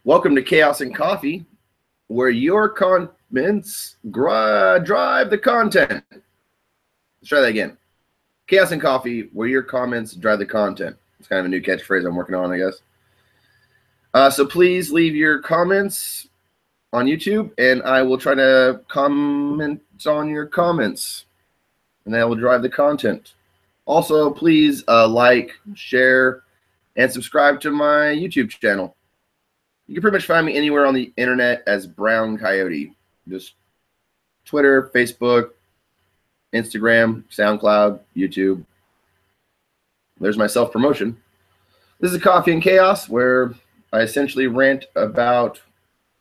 Welcome to Chaos and Coffee, where your comments drive the content. Let's try that again. Chaos and Coffee, where your comments drive the content. It's kind of a new catchphrase I'm working on, I guess. So please leave your comments on YouTube, and I will try to comment on your comments, and that will drive the content. Also, please like, share, and subscribe to my YouTube channel. You can pretty much find me anywhere on the internet as Brown Coyote. Just Twitter, Facebook, Instagram, SoundCloud, YouTube. There's my self-promotion. This is Coffee and Chaos, where I essentially rant about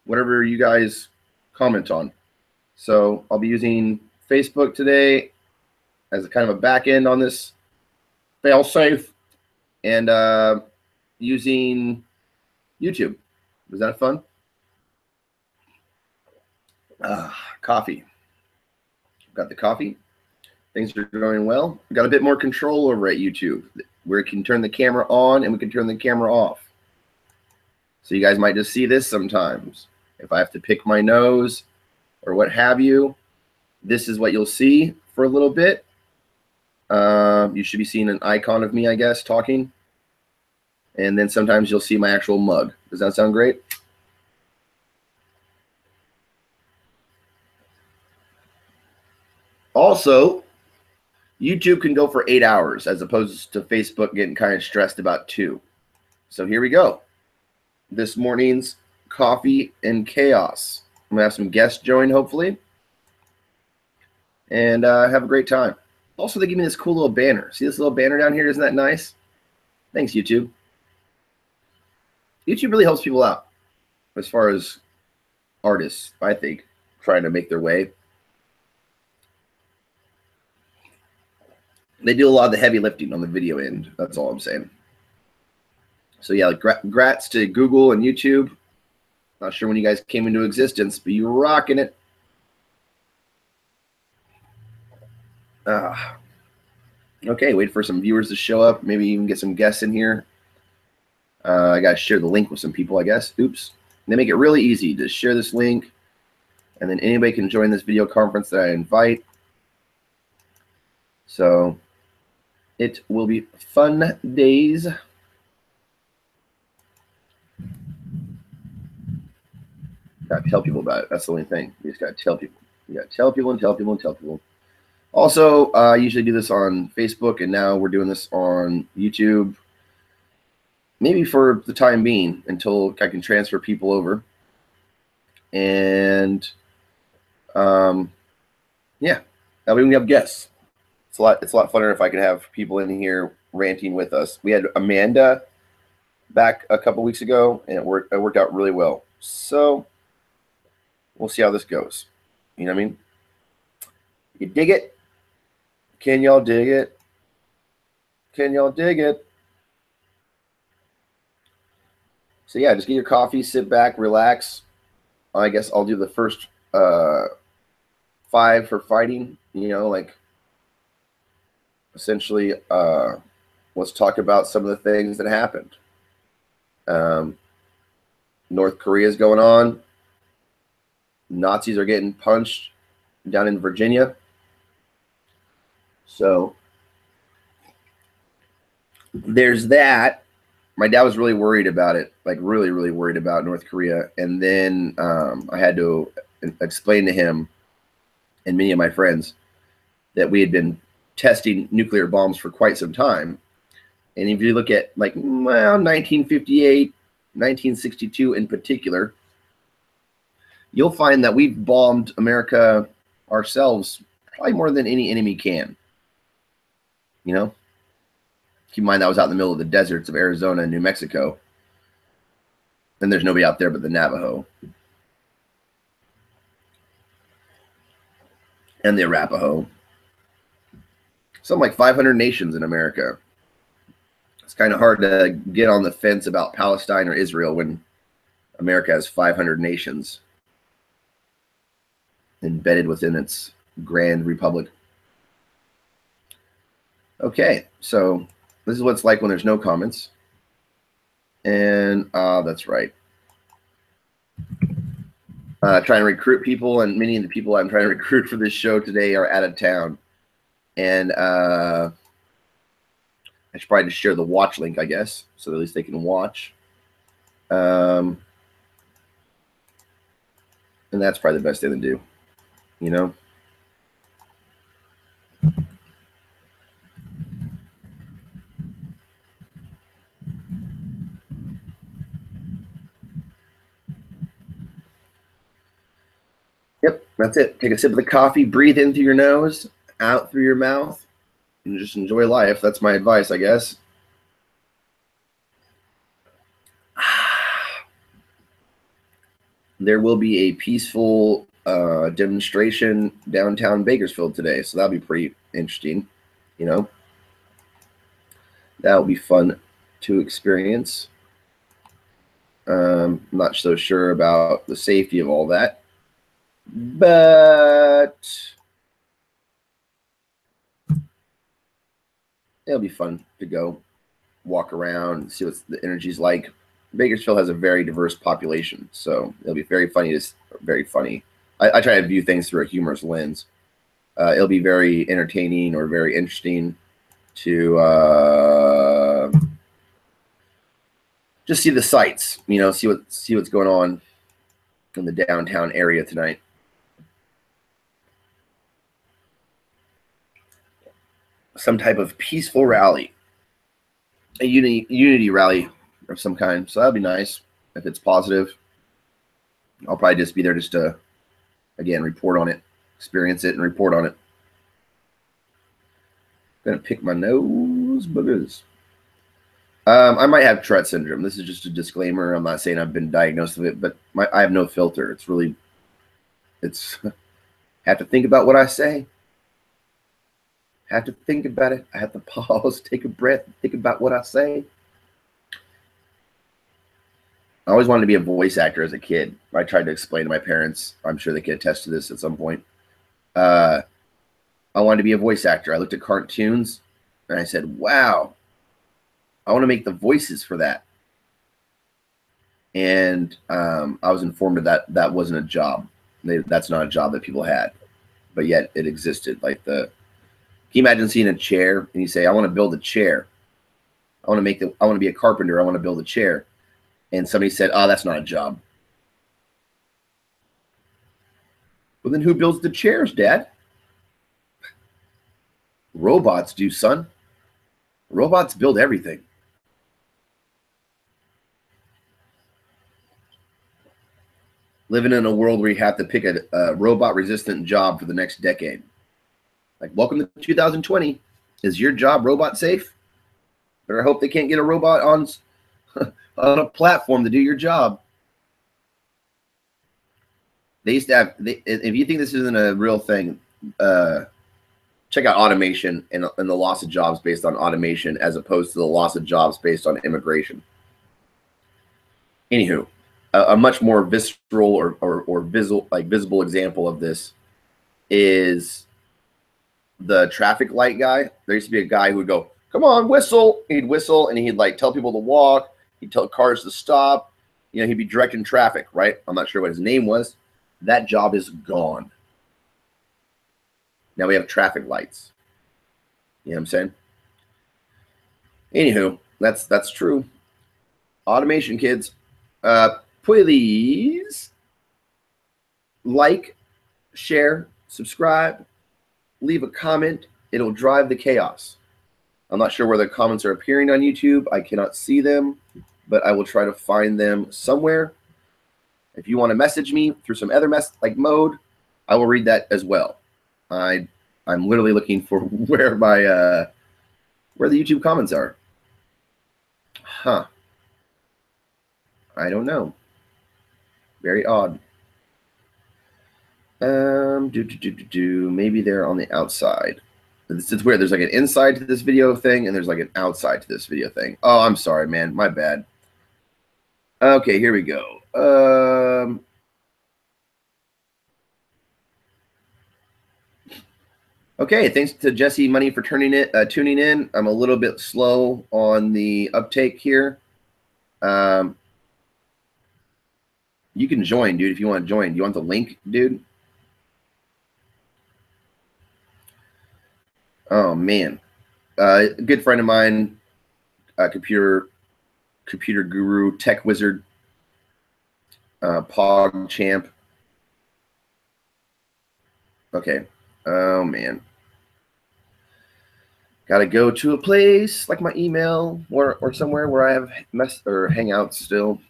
whatever you guys comment on. So I'll be using Facebook today as a kind of a back end on this fail-safe, and using YouTube. Was that fun? Coffee. Got the coffee. Things are going well. We got a bit more control over at YouTube, where we can turn the camera on and we can turn the camera off. So you guys might just see this sometimes. If I have to pick my nose or what have you, this is what you'll see for a little bit. You should be seeing an icon of me, I guess, talking. And then sometimes you'll see my actual mug. Does that sound great? Also, YouTube can go for 8 hours as opposed to Facebook getting kind of stressed about 2. So here we go. This morning's Coffee and Chaos. I'm going to have some guests join, hopefully. And have a great time. Also, they give me this cool little banner. See this little banner down here? Isn't that nice? Thanks, YouTube. YouTube really helps people out as far as artists, I think, trying to make their way. They do a lot of the heavy lifting on the video end. That's all I'm saying. So yeah, like grats to Google and YouTube. Not sure when you guys came into existence, but you're rocking it. Okay, wait for some viewers to show up. Maybe even get some guests in here. I got to share the link with some people, I guess. Oops. They make it really easy to share this link, and then anybody can join this video conference that I invite. So it will be fun days. Got to tell people about it. That's the only thing. You just got to tell people. You got to tell people and tell people and tell people. Also, I usually do this on Facebook, and now we're doing this on YouTube. Maybe for the time being, until I can transfer people over. And yeah, that way we have guests. It's a lot funner if I could have people in here ranting with us. We had Amanda back a couple weeks ago, and it worked out really well. So we'll see how this goes. You know what I mean? You dig it? Can y'all dig it? Can y'all dig it? So yeah, just get your coffee, sit back, relax. I guess I'll do the first 5 for fighting. You know, like essentially, let's talk about some of the things that happened. North Korea is going on. Nazis are getting punched down in Virginia. So there's that. My dad was really worried about it, like really, really worried about North Korea. And then I had to explain to him and many of my friends that we had been testing nuclear bombs for quite some time. And if you look at like, well, 1958, 1962 in particular, you'll find that we've bombed America ourselves probably more than any enemy can. You know? Keep in mind that was out in the middle of the deserts of Arizona and New Mexico. And there's nobody out there but the Navajo. And the Arapaho. Something like 500 nations in America. It's kind of hard to get on the fence about Palestine or Israel when America has 500 nations embedded within its grand republic. Okay, so this is what it's like when there's no comments. And that's right. trying to recruit people, and many of the people I'm trying to recruit for this show today are out of town. And I should probably just share the watch link, I guess, so at least they can watch. And that's probably the best thing to do, you know? Yep, that's it. Take a sip of the coffee, breathe in through your nose, out through your mouth, and just enjoy life. That's my advice, I guess. There will be a peaceful demonstration downtown Bakersfield today, so that'll be pretty interesting, you know? That'll be fun to experience. I'm not so sure about the safety of all that, but it'll be fun to go walk around, see what the energy's like. Bakersfield has a very diverse population, so it'll be very funny. I try to view things through a humorous lens. It'll be very entertaining or very interesting to just see the sights, you know, see what's going on in the downtown area tonight. Some type of peaceful rally, a unity rally of some kind. So that'd be nice if it's positive. I'll probably just be there just to, again, report on it, experience it, and report on it. Gonna pick my nose, boogers. I might have Tourette syndrome. This is just a disclaimer. I'm not saying I've been diagnosed with it, but I have no filter. It's have to think about what I say. Have to think about it. I have to pause, take a breath, think about what I say. I always wanted to be a voice actor as a kid. I tried to explain to my parents. I'm sure they could attest to this at some point. I wanted to be a voice actor. I looked at cartoons and I said, wow, I want to make the voices for that. And I was informed that wasn't a job. That's not a job that people had, but yet it existed. Like can you imagine seeing a chair and you say, I want to build a chair. I want to be a carpenter. I want to build a chair. And somebody said, oh, that's not a job. Well, then who builds the chairs, Dad? Robots do, son. Robots build everything. Living in a world where you have to pick a robot-resistant job for the next decade. Like, welcome to 2020. Is your job robot safe? But I hope they can't get a robot on a platform to do your job. They used to have, if you think this isn't a real thing, check out automation and the loss of jobs based on automation as opposed to the loss of jobs based on immigration. Anywho, a much more visceral or visible example of this is the traffic light guy. There used to be a guy who would go, come on, whistle. He'd whistle and he'd like tell people to walk. He'd tell cars to stop. You know, he'd be directing traffic, right? I'm not sure what his name was. That job is gone. Now we have traffic lights. You know what I'm saying? Anywho, that's true. Automation, kids. Please like, share, subscribe, leave a comment. It'll drive the chaos. I'm not sure where the comments are appearing on YouTube. I cannot see them, but I will try to find them somewhere. If you want to message me through some other mode, I will read that as well. I'm literally looking for where the YouTube comments are. Huh. I don't know. Very odd. Maybe they're on the outside. It's weird. There's like an inside to this video thing, and there's like an outside to this video thing. Oh, I'm sorry, man. My bad. Okay, here we go. Okay, thanks to Jesse Money for tuning in. I'm a little bit slow on the uptake here. You You can join, dude, if you want to join. Do you want the link, dude? Oh, man. A good friend of mine, computer guru, tech wizard, Pog champ. Okay. Oh, man. Got to go to a place like my email or somewhere where I have hangouts still.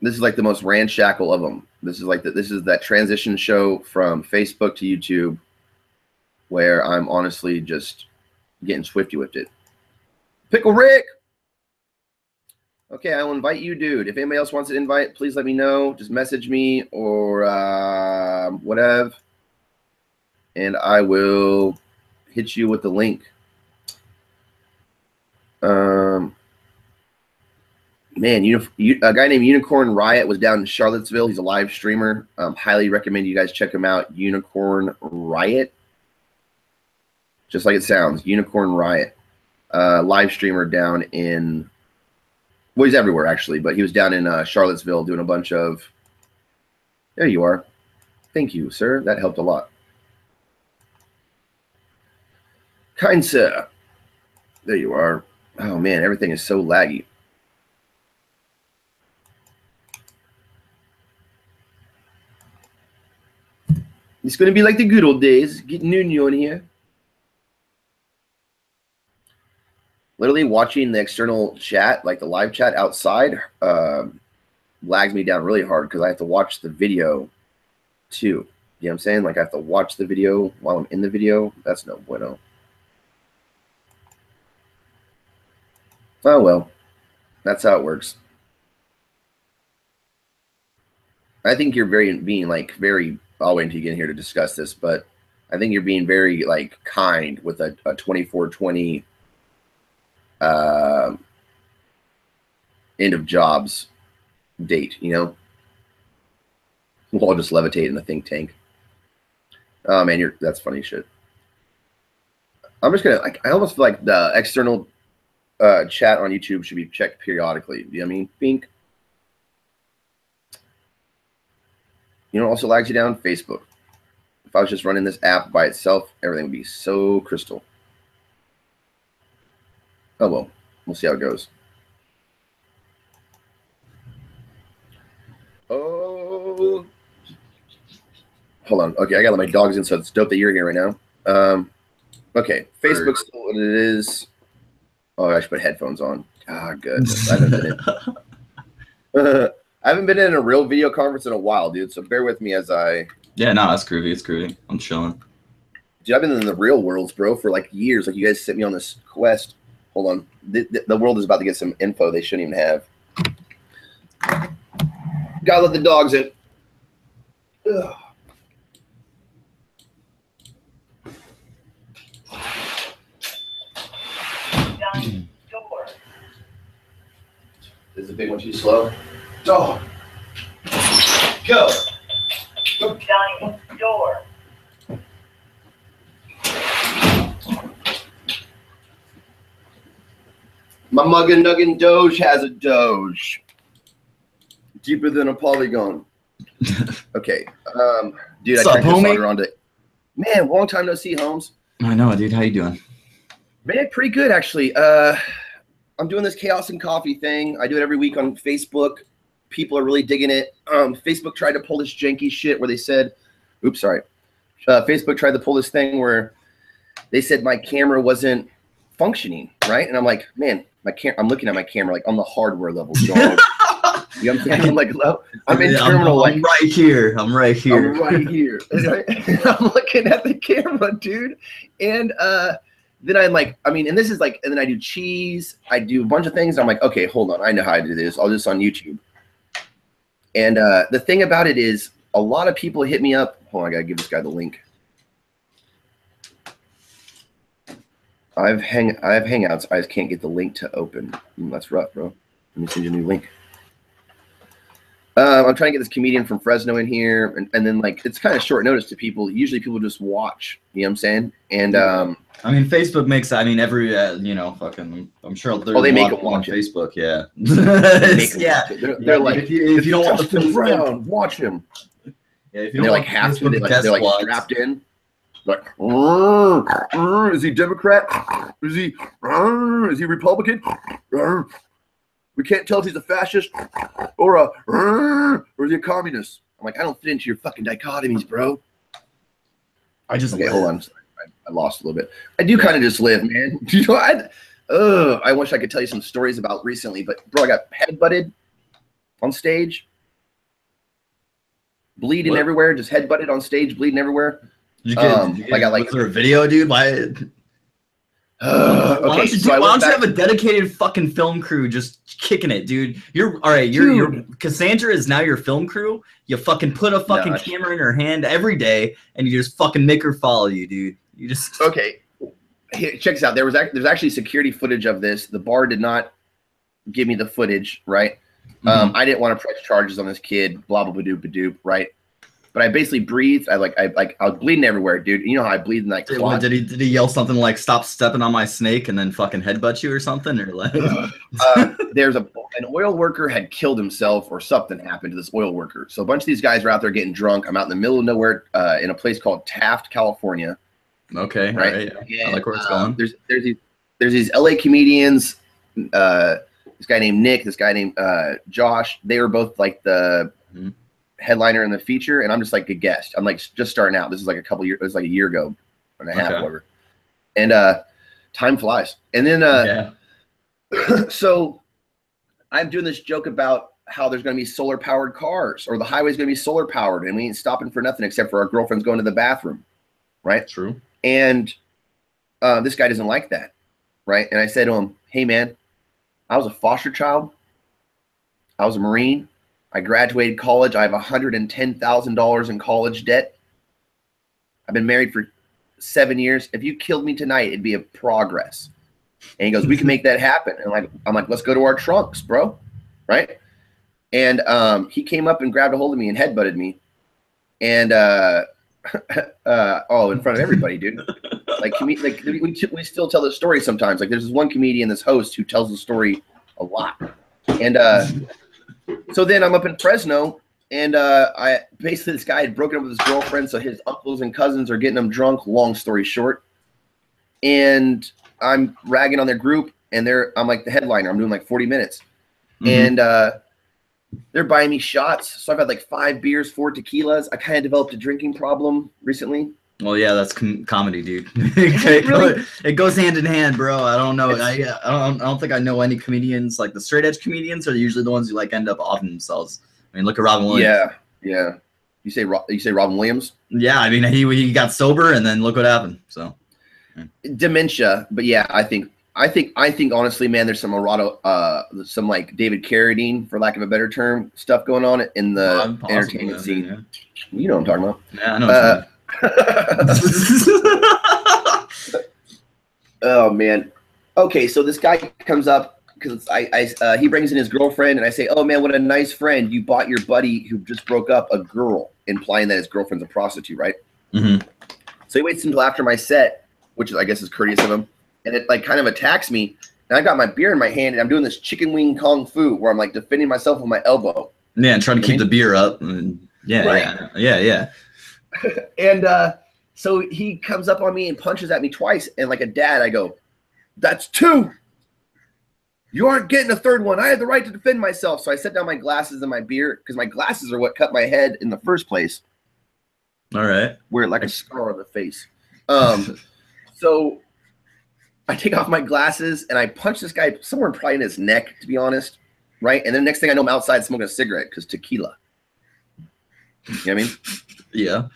This is like the most ramshackle of them. This is that transition show from Facebook to YouTube where I'm honestly just getting swifty with it. Pickle Rick. Okay, I will invite you, dude. If anybody else wants to invite, please let me know. Just message me or whatever, and I will hit you with the link. Man, a guy named Unicorn Riot was down in Charlottesville. He's a live streamer. Highly recommend you guys check him out. Unicorn Riot. Just like it sounds, Unicorn Riot. Live streamer down in, well, he's everywhere actually, but he was down in Charlottesville doing a bunch of, there you are. Thank you, sir. That helped a lot. Kind sir. There you are. Oh man, everything is so laggy. It's going to be like the good old days. Get Nuno in here. Literally watching the external chat, like the live chat outside, lags me down really hard because I have to watch the video too. You know what I'm saying? Like I have to watch the video while I'm in the video. That's no bueno. Oh, well. That's how it works. I think you're very, I'll wait until you get in here to discuss this, but I think you're being very, like, kind with a 24/20 end of jobs date, you know? We'll all just levitate in the think tank. Oh, man, that's funny shit. I'm just going to, I almost feel like the external chat on YouTube should be checked periodically. Do you know what I mean? Bink. You know what also lags you down? Facebook. If I was just running this app by itself, everything would be so crystal. Oh, well. We'll see how it goes. Oh. Hold on. Okay, I got to let my dogs in, so it's dope that you're here right now. Okay, Facebook's still what it is. Oh, I should put headphones on. Ah, good. I haven't been in a real video conference in a while, dude, so bear with me as I... Yeah, no, it's groovy. It's groovy. I'm chilling. Dude, I've been in the real worlds, bro, for like years. Like, you guys sent me on this quest. Hold on. The world is about to get some info they shouldn't even have. Gotta let the dogs in. Ugh. Is the big one too slow? Dog. Go. Dining door. My Muggin Nuggin Doge has a Doge. Deeper than a polygon. Okay. Dude, What's I up, checked this homie? around it. Man, long time no see, Holmes. I know, dude. How you doing? Man, pretty good, actually. I'm doing this Chaos and Coffee thing. I do it every week on Facebook. People are really digging it. Facebook tried to pull this janky shit where they said, oops, sorry. Facebook tried to pull this thing where they said my camera wasn't functioning, right? And I'm like, man, I'm looking at my camera like on the hardware level, dog. You know what I'm saying? I'm like, I'm in terminal. I'm right here. I'm right here. I'm right here. I'm looking at the camera, dude. And then I'm like, and this is like, and then I do cheese. I do a bunch of things. I'm like, okay, hold on. I know how to do this. I'll do this on YouTube. And the thing about it is a lot of people hit me up. Hold on, I got to give this guy the link. I have Hangouts. I just can't get the link to open. That's rough, bro. Let me send you a new link. I'm trying to get this comedian from Fresno in here, and then like it's kind of short notice to people. Usually people just watch. You know what I'm saying? And I mean, Facebook makes. I mean, every you know, fucking. I'm sure there's they a make lot them watch on it. Facebook. Yeah. they make them Yeah. watch it. They're like, if you don't want the Justin Facebook, Brown, watch him. yeah, if And you don't they're want like half Facebook they're like squads, strapped in. Like, is he Democrat? Is he Republican? We can't tell if he's a fascist or is he a communist. I'm like, I don't fit into your fucking dichotomies, bro. I just okay, hold on. I lost a little bit. I do kind of just live, man. You know, I wish I could tell you some stories about recently, but bro, I got headbutted on stage, bleeding everywhere, just headbutted on stage, bleeding everywhere. I got like, was there a video, dude? Why don't you have a dedicated fucking film crew just kicking it, dude? You're all right. You're Cassandra is now your film crew. You fucking put a fucking camera in her hand every day, and you just fucking make her follow you, dude. You just okay. Here, check this out. There's actually security footage of this. The bar did not give me the footage, right? I didn't want to press charges on this kid. Blah blah blah doop doop, right? But I basically breathed. I was bleeding everywhere, dude. You know how I bleed in like. Did he yell something like "Stop stepping on my snake" and then fucking headbutt you or something, or like? There's an oil worker had killed himself or something happened to this oil worker. So a bunch of these guys are out there getting drunk. I'm out in the middle of nowhere in a place called Taft, California. Okay, right. All right. Yeah. I like where it's going. There's these LA comedians. This guy named Nick. This guy named Josh. They were both like the. Headliner in the feature, and I'm just like a guest. I'm like just starting out. This is like a couple years. It was like a year ago and a half, whatever. And time flies. And then so I'm doing this joke about how there's going to be solar powered cars, or the highway's going to be solar powered, and we ain't stopping for nothing except for our girlfriends going to the bathroom, right? True. And this guy doesn't like that, right? And I said to him, "Hey, man, I was a foster child. I was a Marine. I graduated college. I have $110,000 in college debt. I've been married for 7 years. If you killed me tonight, it'd be a progress." And he goes, "We can make that happen." And I'm like, "Let's go to our trunks, bro." Right? And he came up and grabbed a hold of me and headbutted me. And in front of everybody, dude. We still tell this story sometimes. Like there's this one comedian, this host, who tells the story a lot. And so then I'm up in Fresno, and this guy had broken up with his girlfriend, so his uncles and cousins are getting him drunk. Long story short, and I'm ragging on their group, and I'm like the headliner. I'm doing like 40 minutes, and they're buying me shots. So I've had like 5 beers, 4 tequilas. I kind of developed a drinking problem recently. Well, yeah, that's comedy, dude. It goes hand in hand, bro. I don't know. I don't think I know any comedians. Like the straight edge comedians are usually the ones who like end up offing themselves. I mean, look at Robin Williams. Yeah. You say Robin Williams? Yeah, I mean he got sober and then look what happened. So dementia, but yeah, I think honestly, man, there's some some like David Carradine, for lack of a better term, stuff going on in the entertainment scene. Yeah. You know what I'm talking about? Yeah, I know. What you mean. Oh man. Okay, so this guy comes up because he brings in his girlfriend, and I say, "Oh man, what a nice friend! You bought your buddy who just broke up a girl," implying that his girlfriend's a prostitute, right? So he waits until after my set, which I guess is courteous of him, and it like kind of attacks me. And I got my beer in my hand, and I'm doing this chicken wing kung fu where I'm like defending myself with my elbow. Yeah, and trying to keep the beer up. And yeah. And so he comes up on me and punches at me twice, and like a dad, I go, "That's 2. You aren't getting a 3rd one. I had the right to defend myself." So I set down my glasses and my beer, because my glasses are what cut my head in the first place. All right. Wear like a scar on the face. So I take off my glasses and I punch this guy somewhere probably in his neck, to be honest, right? And then the next thing I know, I'm outside smoking a cigarette because tequila. You know what I mean? Yeah.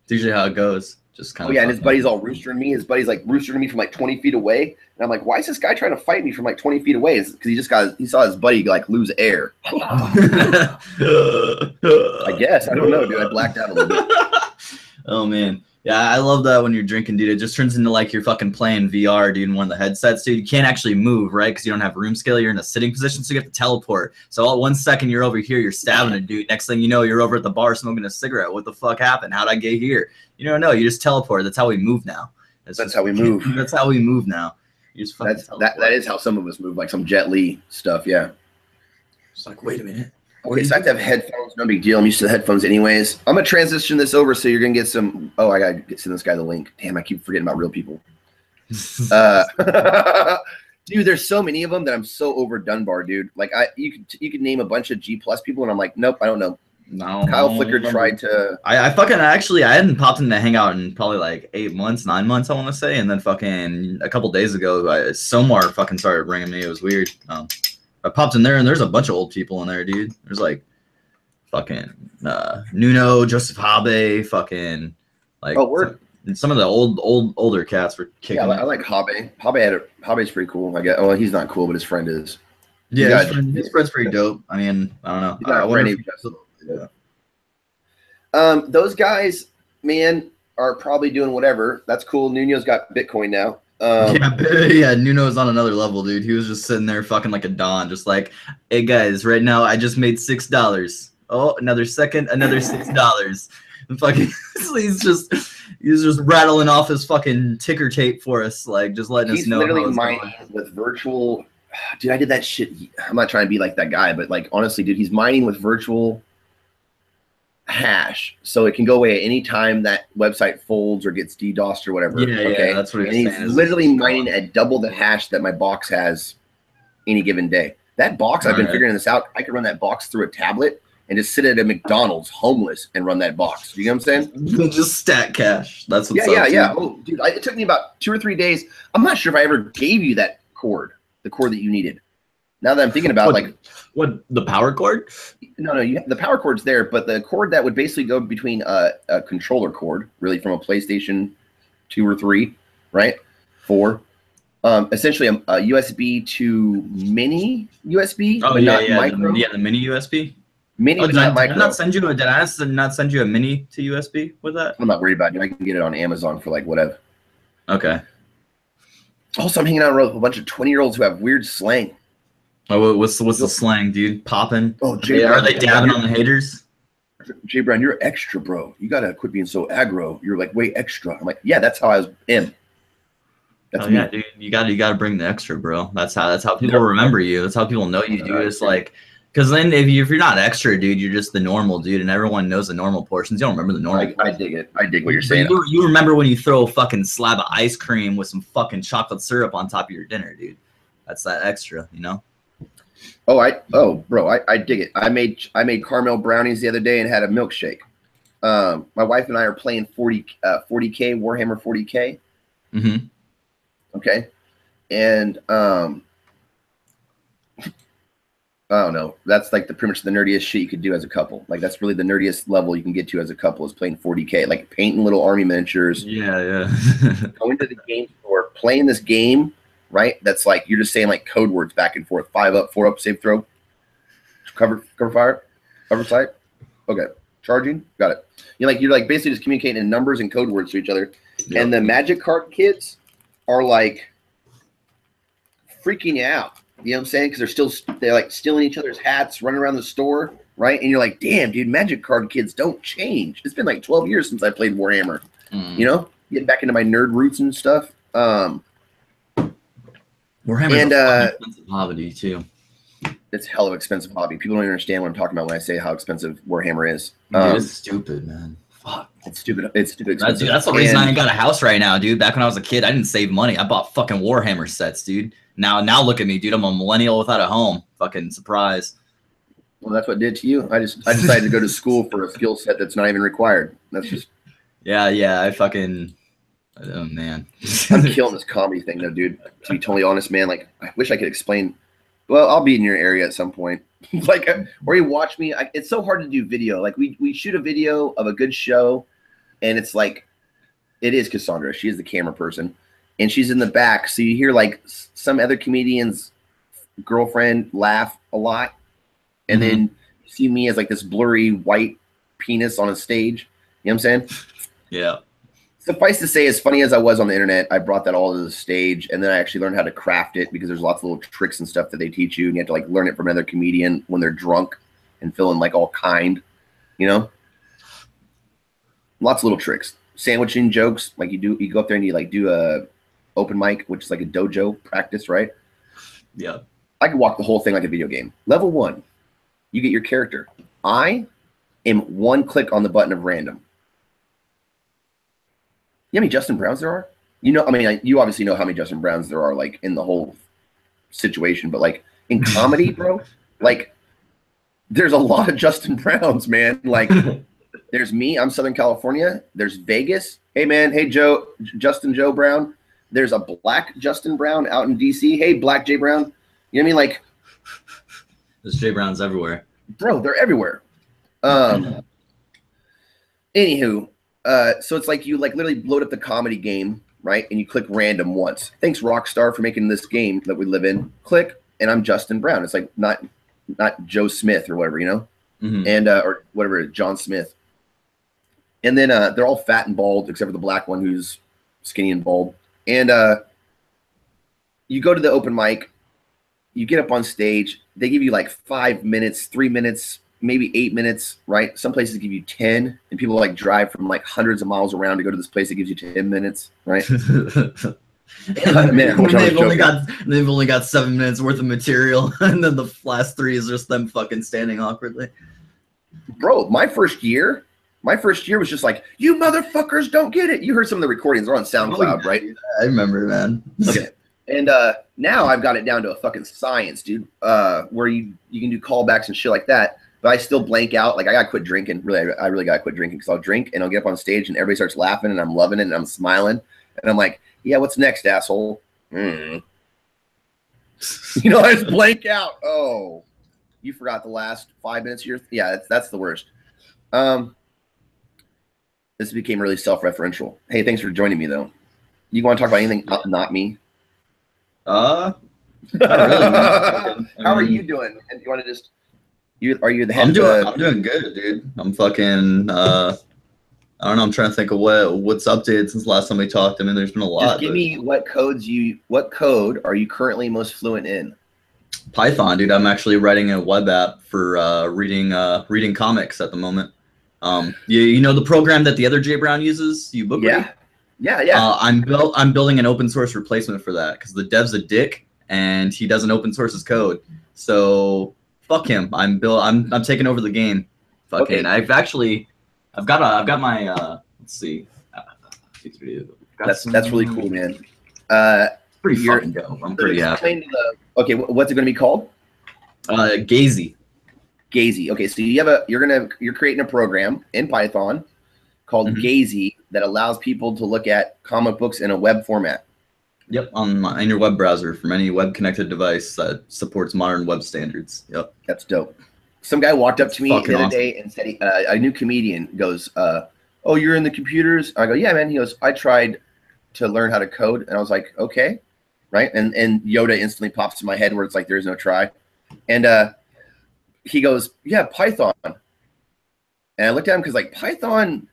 It's usually how it goes. Just kind of. Yeah, and his buddy's all roostering me. His buddy's like roostering me from like 20 feet away. And I'm like, why is this guy trying to fight me from like 20 feet away? It's because he saw his buddy like lose air. I guess. I don't know, dude. I blacked out a little bit. Oh man. Yeah, I love that when you're drinking, dude. It just turns into like you're fucking playing VR, dude, in one of the headsets, dude. You can't actually move, right? Because you don't have room scale. You're in a sitting position, so you have to teleport. So all 1 second you're over here, you're stabbing a dude. Next thing you know, you're over at the bar smoking a cigarette. What the fuck happened? How'd I get here? You don't know. You just teleport. That's how we move now. That's how we move. That's how we move now. You just fucking that is how some of us move, like some Jet Li stuff. Yeah. It's like, wait a minute. Okay, so I have to have headphones. No big deal. I'm used to the headphones anyways. I'm going to transition this over so you're going to get some. Oh, I got to send this guy the link. Damn, I keep forgetting about real people. Dude, there's so many of them that I'm so over Dunbar, dude. Like, you could name a bunch of G+ people, and I'm like, nope, I don't know. No. Kyle Flicker tried to. I fucking actually, I hadn't popped into Hangout in probably like 8 months, 9 months, I want to say. And then fucking a couple days ago, Somar fucking started ringing me. It was weird. I popped in there and there's a bunch of old people in there, dude. There's like fucking Nuno, Joseph Habe, fucking like some of the older cats were kicking. Yeah, I like Habe. Habe's pretty cool. I guess. Well, he's not cool, but his friend is. Yeah, his friend's pretty dope. I mean, I don't know. Those guys, man, are probably doing whatever. That's cool. Nuno's got Bitcoin now. Yeah, Nuno's on another level, dude. He was just sitting there fucking like a don, just like, hey guys, right now I just made $6. Oh, another second, another $6. And fucking, he's just rattling off his fucking ticker tape for us, like just letting us know. He's literally mining with virtual. Dude, I did that shit. I'm not trying to be like that guy, but like honestly, dude, he's mining with virtual hash, so it can go away at any time that website folds or gets DDoSed or whatever. Yeah, that's what he's literally mining at double the hash that my box has any given day. That box, I've been figuring this out. I could run that box through a tablet and just sit at a McDonald's homeless and run that box. You know what I'm saying? Just stack cash. That's what's yeah. Oh, dude, it took me about 2 or 3 days. I'm not sure if I ever gave you that cord, the cord that you needed. Now that I'm thinking about the power cord? No, the power cord's there, but the cord that would basically go between a controller cord, really from a PlayStation 2 or 3, right? 4. Essentially a USB to mini USB. Oh yeah, micro. The mini USB. Mini, but not micro. Did I not send you a mini to USB with that? I'm not worried about it. I can get it on Amazon for like whatever. Okay. Also, I'm hanging out with a bunch of 20-year-olds who have weird slang. Oh, what's the slang, dude? Popping? Oh, are they dabbing on the haters? Jay Brown, you're extra, bro. You gotta quit being so aggro. You're like way extra. I'm like, yeah, that's how I am. That's me. Yeah, dude. You gotta bring the extra, bro. That's how people remember you. That's how people know you, dude. It's like, because then if you're not extra, dude, you're just the normal dude, and everyone knows the normal portions. You don't remember the normal. I dig it. I dig what you're saying. You remember when you throw a fucking slab of ice cream with some fucking chocolate syrup on top of your dinner, dude. That's that extra, you know. Bro, I dig it. I made caramel brownies the other day and had a milkshake. My wife and I are playing 40K Warhammer 40K. Mm-hmm. Okay, and I don't know. That's like pretty much the nerdiest shit you could do as a couple. Like that's really the nerdiest level you can get to as a couple is playing 40K, like painting little army miniatures. Yeah. Going to the game store, playing this game. Right, that's like you're just saying like code words back and forth. 5 up, 4 up, save throw, cover fire, cover sight. Okay, charging, got it. You're like basically just communicating in numbers and code words to each other. Yep. And the Magic card kids are like freaking out. You know what I'm saying? Because they're like stealing each other's hats, running around the store, right? And you're like, damn, dude, Magic card kids don't change. It's been like 12 years since I played Warhammer. You know, getting back into my nerd roots and stuff. Warhammer's an expensive hobby too. It's a hell of an expensive hobby. People don't understand what I'm talking about when I say how expensive Warhammer is. Dude, it's stupid, man. Fuck. It's stupid. It's stupid expensive. That's the reason I ain't got a house right now, dude. Back when I was a kid, I didn't save money. I bought fucking Warhammer sets, dude. Now look at me, dude. I'm a millennial without a home. Fucking surprise. Well, that's what it did to you. I decided to go to school for a skill set that's not even required. That's just. Yeah. I fucking. Oh man, I'm killing this comedy thing though, dude. To be totally honest, man, like I wish I could explain. Well, I'll be in your area at some point. Like, or you watch me. It's so hard to do video. Like we shoot a video of a good show, and it's like, it is Cassandra. She is the camera person, and she's in the back. So you hear like some other comedian's girlfriend laugh a lot, and then you see me as like this blurry white penis on a stage. You know what I'm saying? Yeah. Suffice to say, as funny as I was on the internet, I brought that all to the stage, and then I actually learned how to craft it because there's lots of little tricks and stuff that they teach you, and you have to like learn it from another comedian when they're drunk and feeling like all kind, you know. Lots of little tricks, sandwiching jokes. Like you go up there and you like do a open mic, which is like a dojo practice, right? Yeah. I could walk the whole thing like a video game. Level 1, you get your character. I am one click on the button of random. You know how many Justin Browns there are? You know, I mean, you obviously know how many Justin Browns there are, like, in the whole situation. But, like, in comedy, bro, like, there's a lot of Justin Browns, man. Like, there's me. I'm Southern California. There's Vegas. Hey, man. Hey, Justin Joe Brown. There's a black Justin Brown out in D.C. Hey, black Jay Brown. You know what I mean? Like, there's Jay Browns everywhere. Bro, they're everywhere. Anywho. So it's like you like literally load up the comedy game, right? And you click random once. Thanks, Rockstar, for making this game that we live in. Click, and I'm Justin Brown. It's like not Joe Smith or whatever, you know, and or whatever, John Smith. And then they're all fat and bald except for the black one who's skinny and bald. And you go to the open mic, you get up on stage. They give you like 5 minutes, 3 minutes, maybe 8 minutes, right? Some places give you 10, and people like drive from like hundreds of miles around to go to this place that gives you 10 minutes, right? Man, they've only got 7 minutes worth of material, and then the last 3 is just them fucking standing awkwardly. Bro, my first year was just like, you motherfuckers don't get it. You heard some of the recordings are on SoundCloud, right? I remember, man. Okay. And now I've got it down to a fucking science, dude, where you can do callbacks and shit like that. But I still blank out. Like, I got to quit drinking. Really, I really got to quit drinking because I'll drink and I'll get up on stage and everybody starts laughing and I'm loving it and I'm smiling. And I'm like, yeah, what's next, asshole? You know, I just blank out. Oh, you forgot the last 5 minutes of your... Yeah, that's the worst. This became really self-referential. Hey, thanks for joining me, though. You want to talk about anything not me? Not really. How are you doing? And you want to just... Are you the head? I'm doing good, dude. I'm fucking I don't know. I'm trying to think of what's updated since last time we talked. I mean, there's been a lot. Just give me what code are you currently most fluent in? Python, dude. I'm actually writing a web app for reading comics at the moment. You know the program that the other Jay Brown uses? Yeah. I'm building an open source replacement for that because the dev's a dick and he doesn't open source his code. So fuck him. I'm taking over the game. Fucking. Okay. I've got my let's see. That's really cool, man. Pretty fucking dope. I'm pretty happy. Okay, what's it going to be called? Gazy. Gazy. Okay, so you're creating a program in Python called Gazy that allows people to look at comic books in a web format. Yep, on your web browser from any web-connected device that supports modern web standards. Yep, that's dope. Some guy walked up to me the other day and said, a new comedian goes, "Oh, you're in the computers?" I go, "Yeah, man." He goes, "I tried to learn how to code," and I was like, "Okay, right." And Yoda instantly pops to my head where it's like, "There's no try," and he goes, "Yeah, Python." And I looked at him because like Python.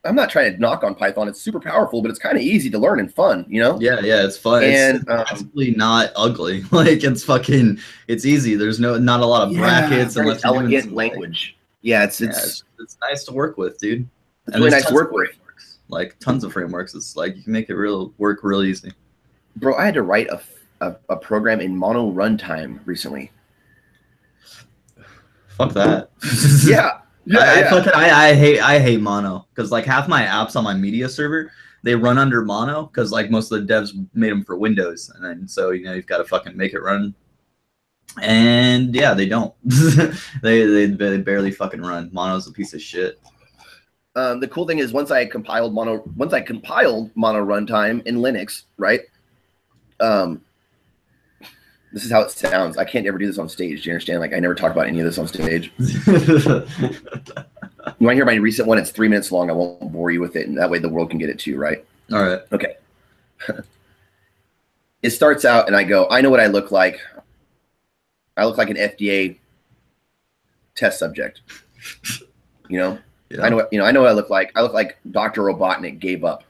I'm not trying to knock on Python. It's super powerful, but it's kind of easy to learn and fun, you know? Yeah, it's fun. And it's actually not ugly. Like it's easy. There's not a lot of brackets and elegant language. Yeah, it's nice to work with, dude. It's really nice to work with. Like tons of frameworks. It's like you can make it work real easy. Bro, I had to write a program in mono runtime recently. Fuck that. Yeah. I hate mono because like half my apps on my media server they run under mono because like most of the devs made them for Windows and then so you've got to fucking make it run and yeah they don't they barely fucking run. Mono's a piece of shit. The cool thing is once I compiled mono runtime in Linux, right? This is how it sounds. I can't ever do this on stage. Do you understand? Like, I never talk about any of this on stage. You want to hear my recent one? It's 3 minutes long. I won't bore you with it. And that way the world can get it too, right? All right. Okay. It starts out and I go, I know what I look like. I look like an FDA test subject. You know? I know what I know what I look like. I look like Dr. Robotnik gave up.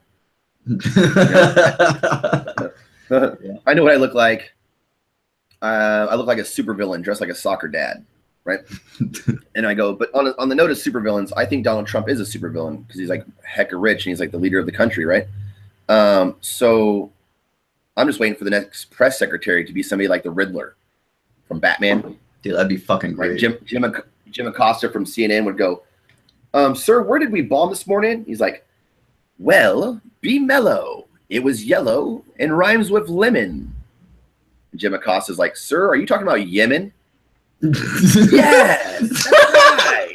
I know what I look like. I look like a supervillain dressed like a soccer dad, right? And I go, but on the note of supervillains, I think Donald Trump is a supervillain because he's like hecka rich and he's like the leader of the country, right? So I'm just waiting for the next press secretary to be somebody like the Riddler from Batman. Dude, that'd be fucking great. Right? Jim Acosta from CNN would go, sir, where did we bomb this morning? He's like, well, be mellow. It was yellow and rhymes with lemon. And Jim Acosta's like, sir, are you talking about Yemen? Yes, that's right.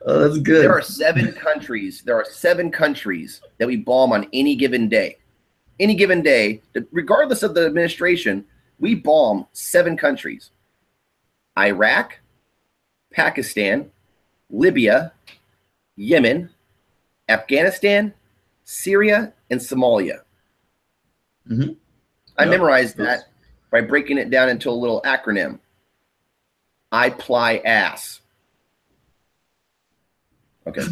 Oh, that's good. There are 7 countries. There are 7 countries that we bomb on any given day. Any given day, regardless of the administration, we bomb 7 countries. Iraq, Pakistan, Libya, Yemen, Afghanistan, Syria, and Somalia. Mm-hmm. I memorized that by breaking it down into a little acronym. I ply ass. Okay.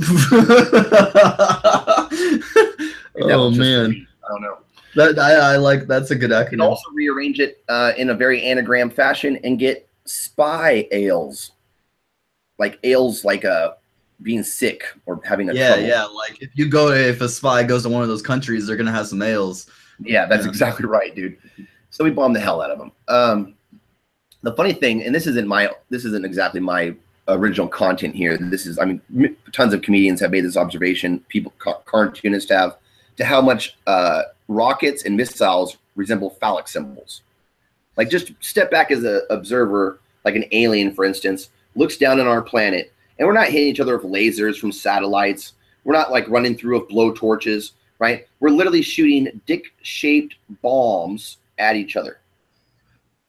Oh man, I don't know. I like that's a good acronym. You can also rearrange it in a very anagram fashion and get spy ales, like being sick or having a trouble. Yeah. Like if a spy goes to one of those countries, they're gonna have some ales. Yeah, that's exactly right, dude. So we bomb the hell out of them. The funny thing, and this isn't exactly my original content here. This is, I mean, tons of comedians have made this observation. People, cartoonists have, to how much rockets and missiles resemble phallic symbols. Like, just step back as an observer, like an alien, for instance, looks down on our planet, and we're not hitting each other with lasers from satellites. We're not like running through with blow torches, right? We're literally shooting dick-shaped bombs at each other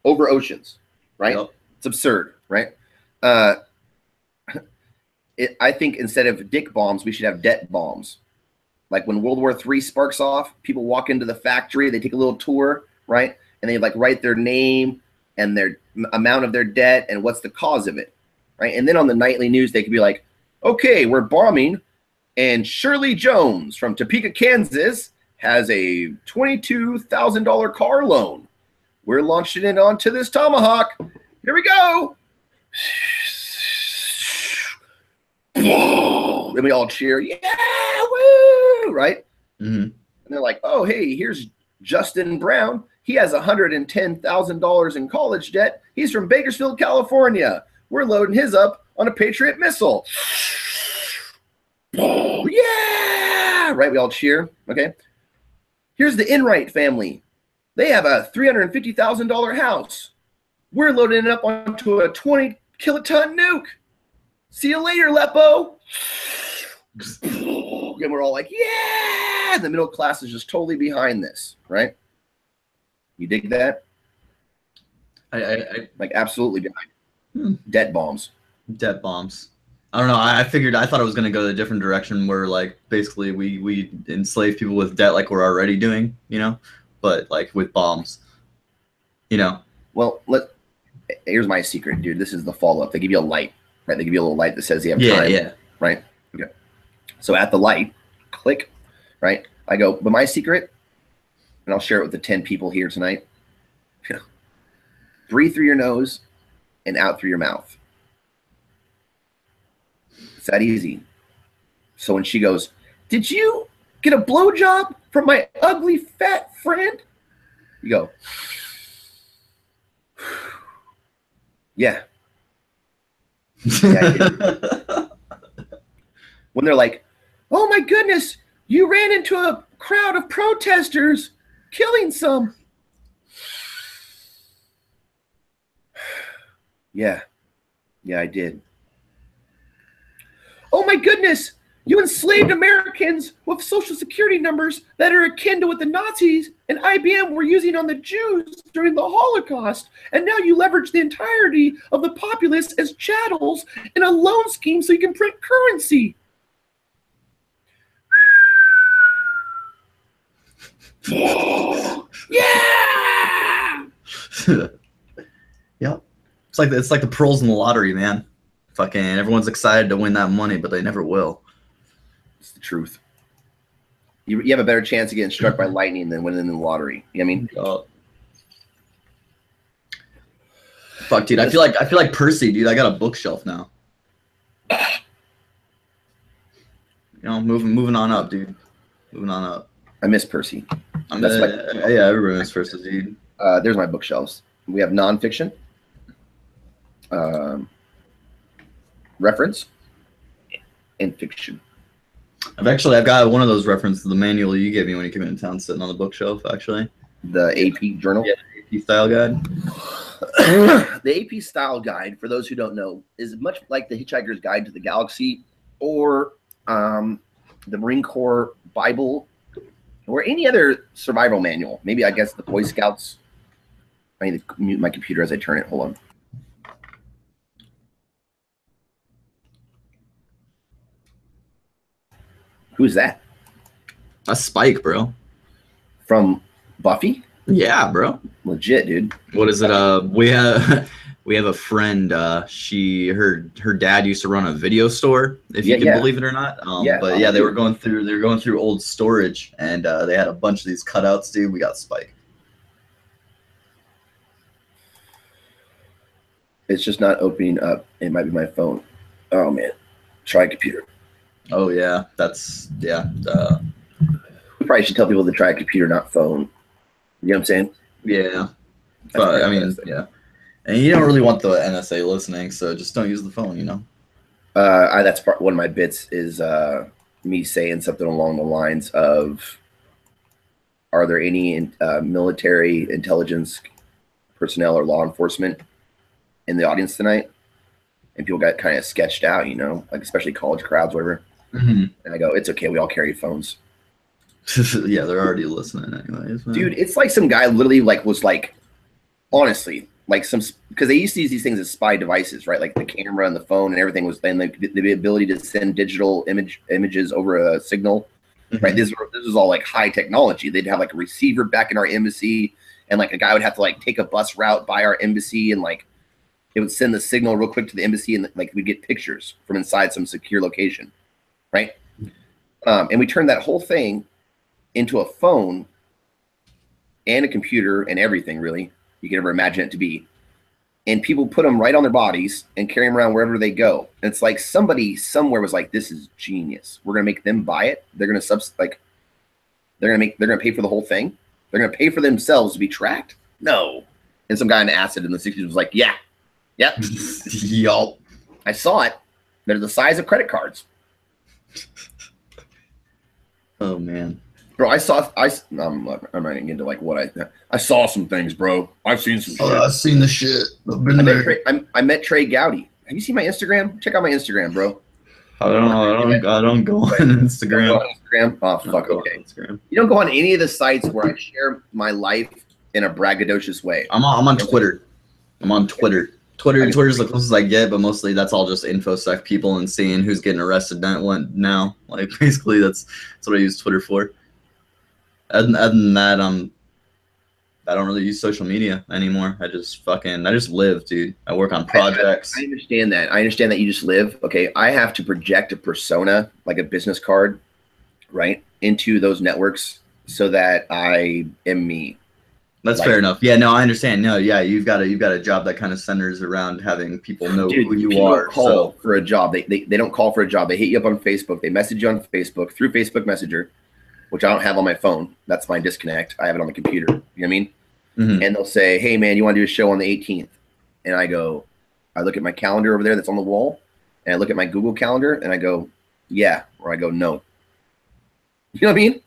over oceans, right? Yep. It's absurd, right? I think instead of dick bombs, we should have debt bombs. Like when World War III sparks off, people walk into the factory, they take a little tour, right? And they like write their name and their amount of their debt and what's the cause of it, right? And then on the nightly news, they could be like, okay, we're bombing, and Shirley Jones from Topeka, Kansas has a $22,000 car loan. We're launching it onto this Tomahawk. Here we go. And we all cheer, yeah, woo, right? Mm-hmm. And they're like, oh, hey, here's Justin Brown. He has $110,000 in college debt. He's from Bakersfield, California. We're loading his up on a Patriot missile. Oh, yeah, right? We all cheer, okay? Here's the Enright family. They have a $350,000 house. We're loading it up onto a 20-kiloton nuke. See you later, Lepo. And we're all like, yeah. And the middle class is just totally behind this, right? You dig that? I like absolutely behind. Debt bombs. Debt bombs. I don't know. I thought it was going to go a different direction where like basically we enslave people with debt like we're already doing, you know, but like with bombs, you know. Well, here's my secret, dude. This is the follow-up. They give you a light. Right, they give you a little light that says you have time. Yeah. Right. Okay. So at the light, click. Right. I go, but my secret, and I'll share it with the 10 people here tonight. Breathe through your nose and out through your mouth. It's that easy. So when she goes, did you get a blowjob from my ugly fat friend? You go, yeah. When they're like, oh my goodness, you ran into a crowd of protesters, killing some. Yeah, I did. Oh my goodness, you enslaved Americans with social security numbers that are akin to what the Nazis and IBM were using on the Jews during the Holocaust. And now you leverage the entirety of the populace as chattels in a loan scheme so you can print currency. Yeah! Yep. It's like the pearls in the lottery, man. Fucking everyone's excited to win that money, but they never will. It's the truth. You have a better chance of getting struck by lightning than winning in the lottery. You know what I mean? Fuck, dude. I feel like Percy, dude. I got a bookshelf now. You know, moving on up, dude. Moving on up. I miss Percy. Yeah, everyone miss Percy, dude. There's my bookshelves. We have nonfiction, reference, and fiction. I've got one of those references to the manual you gave me when you came into town, sitting on the bookshelf. Actually, the AP journal. Yeah, AP style guide. The AP style guide, for those who don't know, is much like the Hitchhiker's Guide to the Galaxy, or the Marine Corps Bible, or any other survival manual. Maybe, I guess, the Boy Scouts. I need to mute my computer as I turn it. Hold on. Who's that? That's Spike, bro. From Buffy? Yeah, bro. Legit, dude. What is it? We have a friend. Her dad used to run a video store, if you can believe it or not. But yeah, they were going through old storage, and they had a bunch of these cutouts, dude. We got Spike. It's just not opening up. It might be my phone. Oh man, try computer. Oh yeah, We probably should tell people to try a computer, not phone. You know what I'm saying? Yeah, but I mean, yeah. And you don't really want the NSA listening, so just don't use the phone. You know. That's one of my bits is me saying something along the lines of, "Are there any military intelligence personnel or law enforcement in the audience tonight?" And people got kind of sketched out, you know, like especially college crowds, whatever. Mm-hmm. And I go, "It's okay. We all carry phones." Yeah, they're already listening anyways. Man. Dude, it's like some guy literally was honestly, because they used to use these things as spy devices, right? Like the camera and the phone and everything was then the ability to send digital images over a signal, right? This was all like high technology. They'd have like a receiver back in our embassy, and like a guy would have to like take a bus route by our embassy, and like it would send the signal real quick to the embassy, and like we'd get pictures from inside some secure location, right? And we turned that whole thing into a phone and a computer and everything really you can ever imagine it to be. And people put them right on their bodies and carry them around wherever they go. And it's like somebody somewhere was like, "This is genius. We're gonna make them buy it. They're gonna they're gonna pay for the whole thing. They're gonna pay for themselves to be tracked." No. And some guy on acid in the 60s was like, "Yeah, yep, yup, I saw it. They're the size of credit cards." Oh man. Bro, I'm not gonna get into like what I saw some things, bro. I've seen some shit. I've seen the shit. I've been there. I met Trey Gowdy. Have you seen my Instagram? Check out my Instagram, bro. I don't go on Instagram. Go on Instagram? Oh, fuck, okay. Instagram. You don't go on any of the sites where I share my life in a braggadocious way. I'm on Twitter. I'm on Twitter. Twitter's the closest I get, but mostly that's all just infosec people and seeing who's getting arrested now. Like basically that's what I use Twitter for. Other than that, I don't really use social media anymore. I just live, dude. I work on projects. I understand that. I understand that you just live. Okay, I have to project a persona, like a business card, right, into those networks so that I am me. That's fair enough. Yeah, no, I understand. No, yeah, you've got a job that kind of centers around having people know who you are. Call for a job. They don't call for a job. They hit you up on Facebook. They message you on Facebook through Facebook Messenger, which I don't have on my phone. That's my disconnect. I have it on the computer. You know what I mean? Mm-hmm. And they'll say, "Hey, man, you want to do a show on the 18th?" And I look at my calendar over there that's on the wall, and I look at my Google Calendar, and I go, "Yeah," or I go, "No." You know what I mean?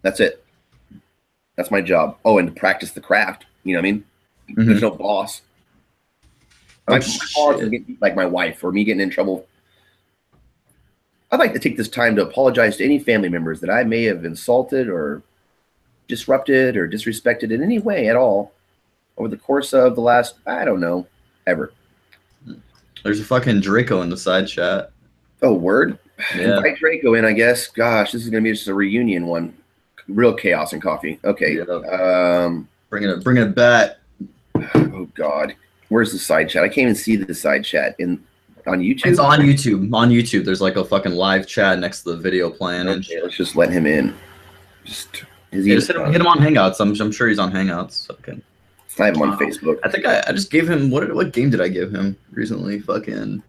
That's it. That's my job. Oh, and to practice the craft. You know what I mean? Mm-hmm. There's no boss. My boss is like my wife, or me getting in trouble. I'd like to take this time to apologize to any family members that I may have insulted or disrupted or disrespected in any way at all over the course of the last, I don't know, ever. There's a fucking Draco in the side chat. Oh, word? Yeah. Invite Draco in, I guess. Gosh, this is going to be just a reunion one. Real chaos and coffee. Okay. Yeah. Bring it back. Oh, God. Where's the side chat? I can't even see the side chat on YouTube. It's on YouTube. On YouTube, there's like a fucking live chat next to the video playing. Okay, let's just let him in. Just hit him on Hangouts. I'm sure he's on Hangouts. Okay. I have him on Facebook. I think I just gave him what game did I give him recently? Fucking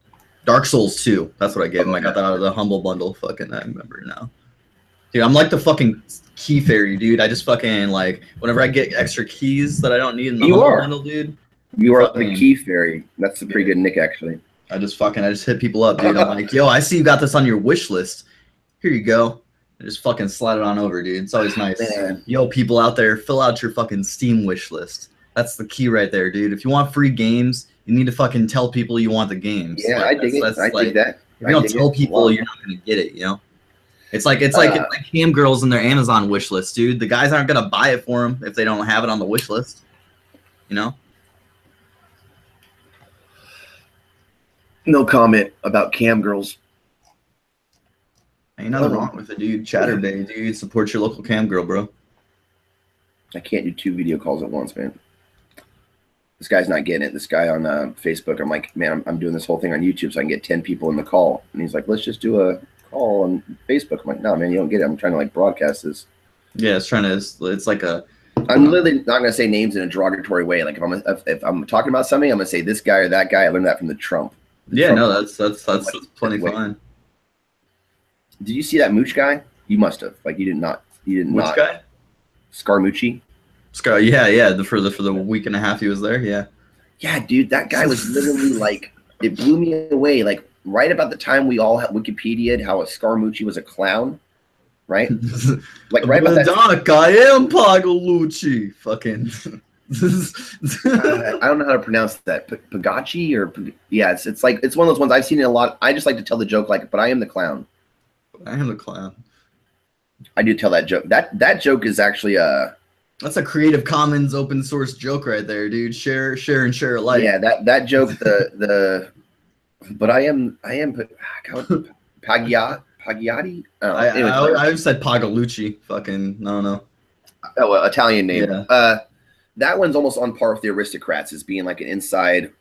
Dark Souls 2. That's what I gave him. I got that out of the Humble Bundle. Fucking I remember now. Dude, I'm like the fucking key fairy, dude. I just fucking like whenever I get extra keys that I don't need in the Humble Bundle, dude. You are the key fairy. That's a pretty good nick, actually. I just hit people up, dude. I'm like, yo, I see you got this on your wish list. Here you go. I just fucking slide it on over, dude. It's always nice. Man. Yo, people out there, fill out your fucking Steam wish list. That's the key right there, dude. If you want free games, you need to fucking tell people you want the games. Yeah, like, I dig it. I dig that. If you don't tell people, you're not gonna get it. You know, it's like cam girls in their Amazon wish list, dude. The guys aren't gonna buy it for them if they don't have it on the wish list. You know. No comment about cam girls. Ain't nothing wrong with it, dude. Chatterbait, dude. Support your local cam girl, bro. I can't do 2 video calls at once, man. This guy's not getting it. This guy on Facebook, I'm like, man, I'm doing this whole thing on YouTube so I can get 10 people in the call. And he's like, let's just do a call on Facebook. I'm like, no, man, you don't get it. I'm trying to like broadcast this. Yeah, it's like a. I'm literally not going to say names in a derogatory way. Like if I'm talking about something, I'm going to say this guy or that guy. I learned that from the Trump. Yeah, Trump. no, that's plenty fine. Did you see that Mooch guy? You must have. Like you did not. Which guy? Scaramucci. Yeah. For the week and a half he was there. Yeah. Yeah, dude, that guy was literally like, it blew me away. Like right about the time we all had Wikipedia'd how a Scaramucci was a clown, right? Like right about that. I am Pagalucci. Fucking. I don't know how to pronounce that. Pagachi or yeah, it's like it's one of those ones I've seen it a lot. I just like to tell the joke like, but I am the clown. I am the clown. I do tell that joke. That joke is actually that's a Creative Commons open source joke right there, dude. Share and share alike. Yeah, that joke. But I am Pagliatti. I've said Pagalucci. Fucking no. Oh, well, Italian name. Yeah. That one's almost on par with the Aristocrats as being like an inside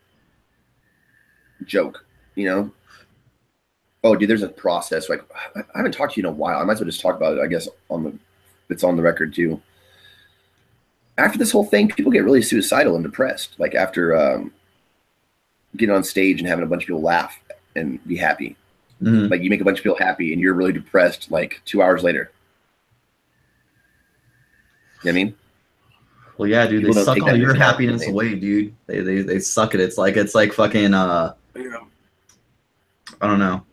joke, you know? Oh, dude, there's a process. Like, I haven't talked to you in a while. I might as well just talk about it, I guess, it's on the record, too. After this whole thing, people get really suicidal and depressed. Like, after getting on stage and having a bunch of people laugh and be happy. Mm-hmm. Like, you make a bunch of people happy and you're really depressed, like, 2 hours later. You know what I mean? Well, yeah, dude, they suck all your happiness away, dude. They suck it. It's like fucking I don't know.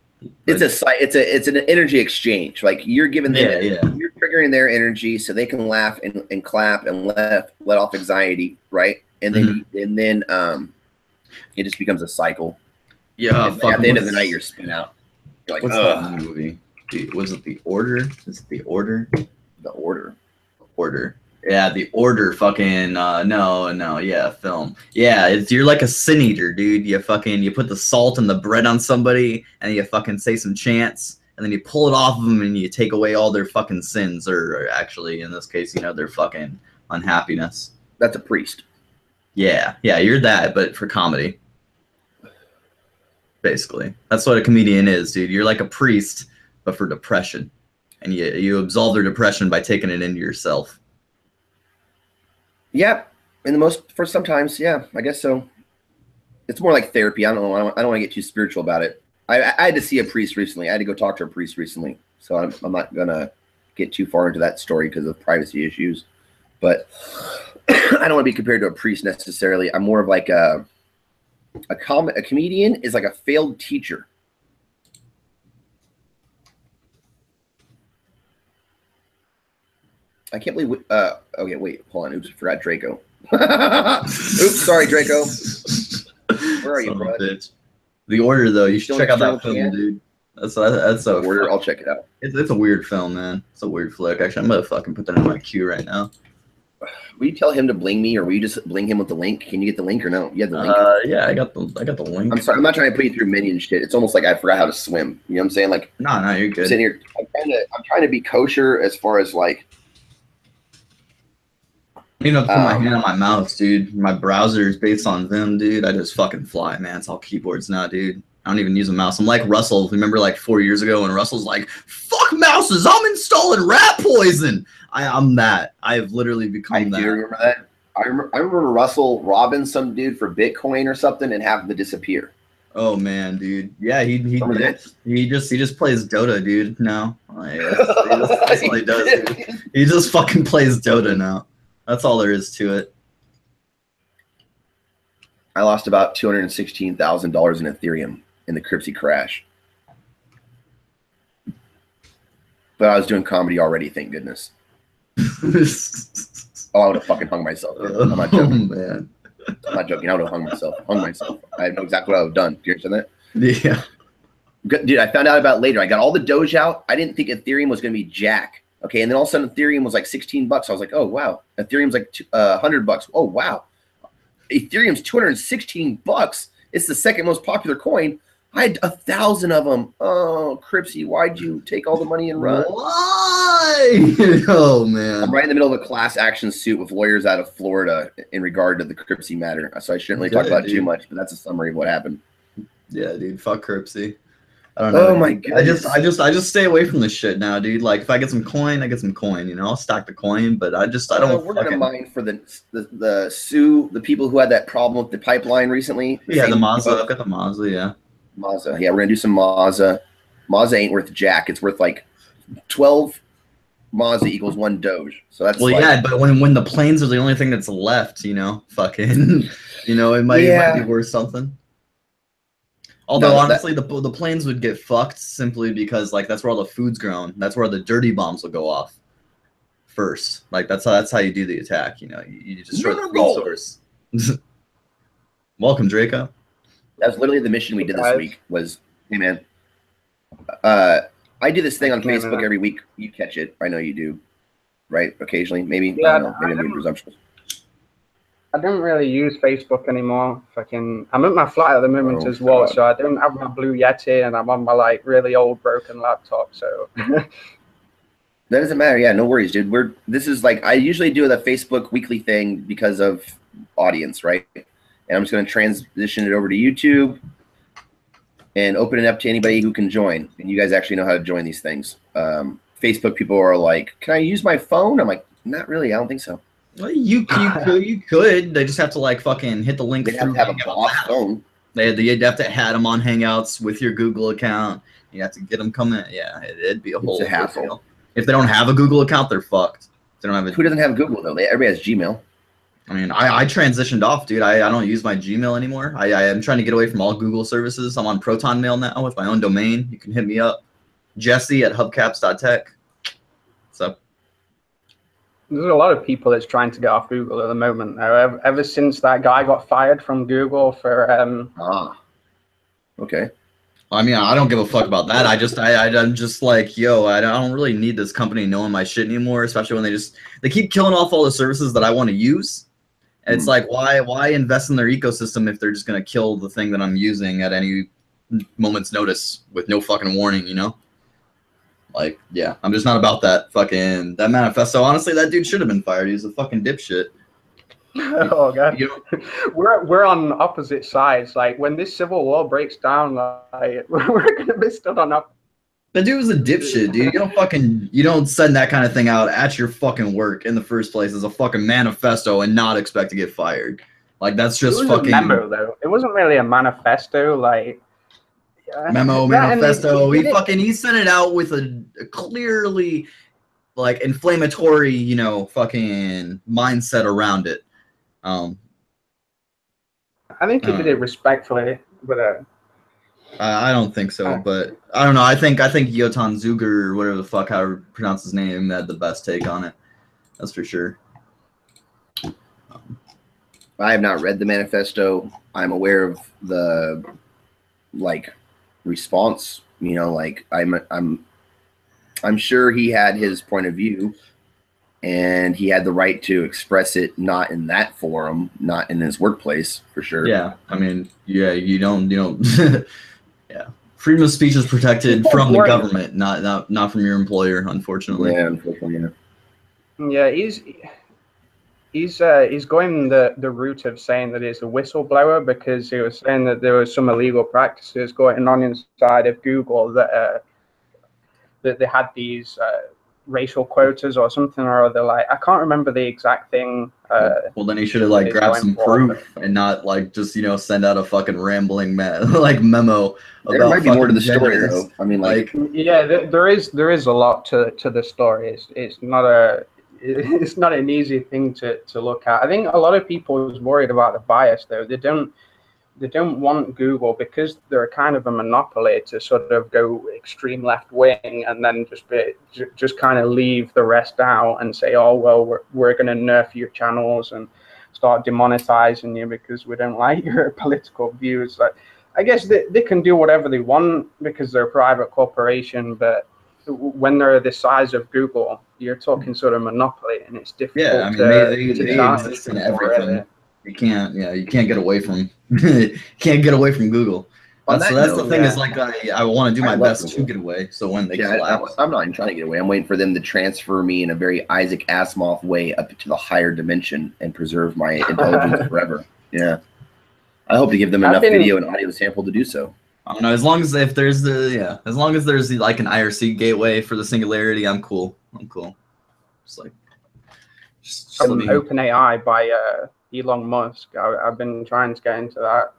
It's an energy exchange. Like you're giving them, you're triggering their energy so they can laugh and clap and let off anxiety, right? And then it just becomes a cycle. Yeah. At the end of the night, you're spin out. You're like, what's that movie? Was it The Order? Is it The Order? The Order. Yeah, The Order. Fucking no. Yeah, film. Yeah, you're like a sin eater, dude. You put the salt and the bread on somebody, and you fucking say some chants, and then you pull it off of them, and you take away all their fucking sins, or actually, in this case, their fucking unhappiness. That's a priest. Yeah, you're that, but for comedy. Basically, that's what a comedian is, dude. You're like a priest, but for depression, and you absolve their depression by taking it into yourself. Yep. For sometimes, yeah, I guess so. It's more like therapy. I don't know. I don't want to get too spiritual about it. I had to see a priest recently. I had to go talk to a priest recently. So I'm not going to get too far into that story because of privacy issues. But I don't want to be compared to a priest necessarily. I'm more of like a comedian is like a failed teacher. I can't believe. Okay, wait, hold on. Oops, I forgot Draco. Oops, sorry, Draco. Where are you, bro? The Order, though, you should check out that film, dude. That's a Order. I'll check it out. It's a weird film, man. It's a weird flick. Actually, I'm gonna fucking put that in my queue right now. Will you tell him to bling me, or will you just bling him with the link? Can you get the link or no? You have the link. Yeah, I got the link. I'm sorry, I'm not trying to put you through minion shit. It's almost like I forgot how to swim. You know what I'm saying? Like, no, you're good. I'm sitting here. I'm trying to be kosher as far as like I don't even have to put my hand on my mouse, dude. My browser is based on Vim, dude. I just fucking fly, man. It's all keyboards now, dude. I don't even use a mouse. I'm like Russell. Remember like 4 years ago when Russell's like, fuck mouses, I'm installing rat poison. I'm that. I've literally become that. I do remember that. I remember Russell robbing some dude for Bitcoin or something and having to disappear. Oh man, dude. Yeah, he just plays Dota, dude. No. That's all he does, dude. He just fucking plays Dota now. That's all there is to it. I lost about $216,000 in Ethereum in the Cripsy crash. But I was doing comedy already, thank goodness. Oh, I would have fucking hung myself. I'm not joking. Oh, man. I'm not joking. I would have hung myself. I know exactly what I would have done. Do you understand that? Yeah. Dude, I found out about it later. I got all the Doge out. I didn't think Ethereum was going to be jack. Okay, and then all of a sudden Ethereum was like $16. I was like, oh, wow. Ethereum's like $100. Oh, wow. Ethereum's $216. It's the second most popular coin. I had 1,000 of them. Oh, Cripsy, why'd you take all the money and run? Why? Oh, man. I'm right in the middle of a class action suit with lawyers out of Florida in regard to the Cripsy matter. So I shouldn't really talk about it too much, but that's a summary of what happened. Yeah, dude. Fuck Cripsy. I don't know. Oh my god. I just stay away from this shit now, dude. Like if I get some coin, I get some coin. You know, I'll stack the coin, but I don't. We're gonna mine for the people who had that problem with the pipeline recently. Yeah, the Mazda. I've got the Mazda. Yeah. Mazda. Yeah, we're gonna do some Mazda. Mazda ain't worth jack. It's worth like 12 Mazda equals 1 Doge. So that's yeah, but when the planes are the only thing that's left, you know, fucking, you know, it might be worth something. Although honestly, the planes would get fucked simply because like that's where all the food's grown. That's where the dirty bombs will go off first. Like that's how you do the attack. You know, you destroy the food source. Welcome, Draco. That's literally the mission we did this week. Was hey man, I do this thing on Facebook every week. You catch it. I know you do, right? Occasionally, maybe. Yeah, I don't know. Maybe I'm being presumptuous. I don't really use Facebook anymore. I'm at my flat at the moment as well, so I don't have my Blue Yeti, and I'm on my like really old broken laptop. So that doesn't matter. Yeah, no worries, dude. This is like I usually do the Facebook weekly thing because of audience, right? And I'm just going to transition it over to YouTube and open it up to anybody who can join. And you guys actually know how to join these things. Facebook people are like, "Can I use my phone?" I'm like, "Not really. I don't think so." Well, you could. They just have to like fucking hit the link. They have to have a boss phone. You'd have to add them on Hangouts with your Google account. You have to get them coming. Yeah, it'd be a whole hassle. If they don't have a Google account, they're fucked. They don't have Who doesn't have Google though? Everybody has Gmail. I mean, I transitioned off, dude. I don't use my Gmail anymore. I am trying to get away from all Google services. I'm on Proton Mail now with my own domain. You can hit me up, Jesse at hubcaps.tech. What's up? There's a lot of people that's trying to get off Google at the moment. Ever since that guy got fired from Google for okay. I mean, I don't give a fuck about that. I'm just like, yo, I don't really need this company knowing my shit anymore, especially when they keep killing off all the services that I want to use. And it's like, why invest in their ecosystem if they're just gonna kill the thing that I'm using at any moment's notice with no fucking warning, you know? Like, yeah, I'm just not about that manifesto. Honestly, that dude should have been fired. He's a fucking dipshit. Oh god, we're on opposite sides. Like when this civil war breaks down, like we're gonna be stood on up. That dude was a dipshit, dude. You don't send that kind of thing out at your fucking work in the first place as a fucking manifesto and not expect to get fired. Like that's just fucking. A memo, though. It wasn't really a manifesto, like. Manifesto. He sent it out with a clearly like inflammatory, you know, fucking mindset around it. I think he did it respectfully, but I don't think so. But I don't know. I think Yotan Zuger or whatever the fuck how to pronounce his name had the best take on it. That's for sure. I have not read the manifesto. I'm aware of the response, you know, like I'm sure he had his point of view and he had the right to express it, not in that forum, not in his workplace, for sure. Yeah, I mean, yeah, you don't yeah, freedom of speech is protected from the government, not from your employer, unfortunately. Yeah, unfortunately. Yeah, he's going the route of saying that he's a whistleblower because he was saying that there was some illegal practices going on inside of Google that they had these racial quotas or something or other. Like, I can't remember the exact thing. Well, then he should have like grabbed some proof and not like just send out a fucking rambling memo. There might be more to the story though. I mean, like yeah, there is a lot to the story. It's not an easy thing to look at. I think a lot of people is worried about the bias though. They don't want Google because they're kind of a monopoly to sort of go extreme left wing and then just kind of leave the rest out and say, oh well, we're going to nerf your channels and start demonetizing you because we don't like your political views. Like, I guess they can do whatever they want because they're a private corporation, but when they're the size of Google, you're talking sort of monopoly, and it's difficult. Yeah, I mean, they exist in everything. You can't get away from Google. That's the thing. Is like I want to do my best to get away. So when they collapse, I'm not even trying to get away. I'm waiting for them to transfer me in a very Isaac Asimov way up to the higher dimension and preserve my intelligence forever. Yeah, I hope to give them enough video and audio sample to do so. I don't know. As long as there's like an IRC gateway for the singularity, I'm cool. Just like open AI by Elon Musk. I've been trying to get into that.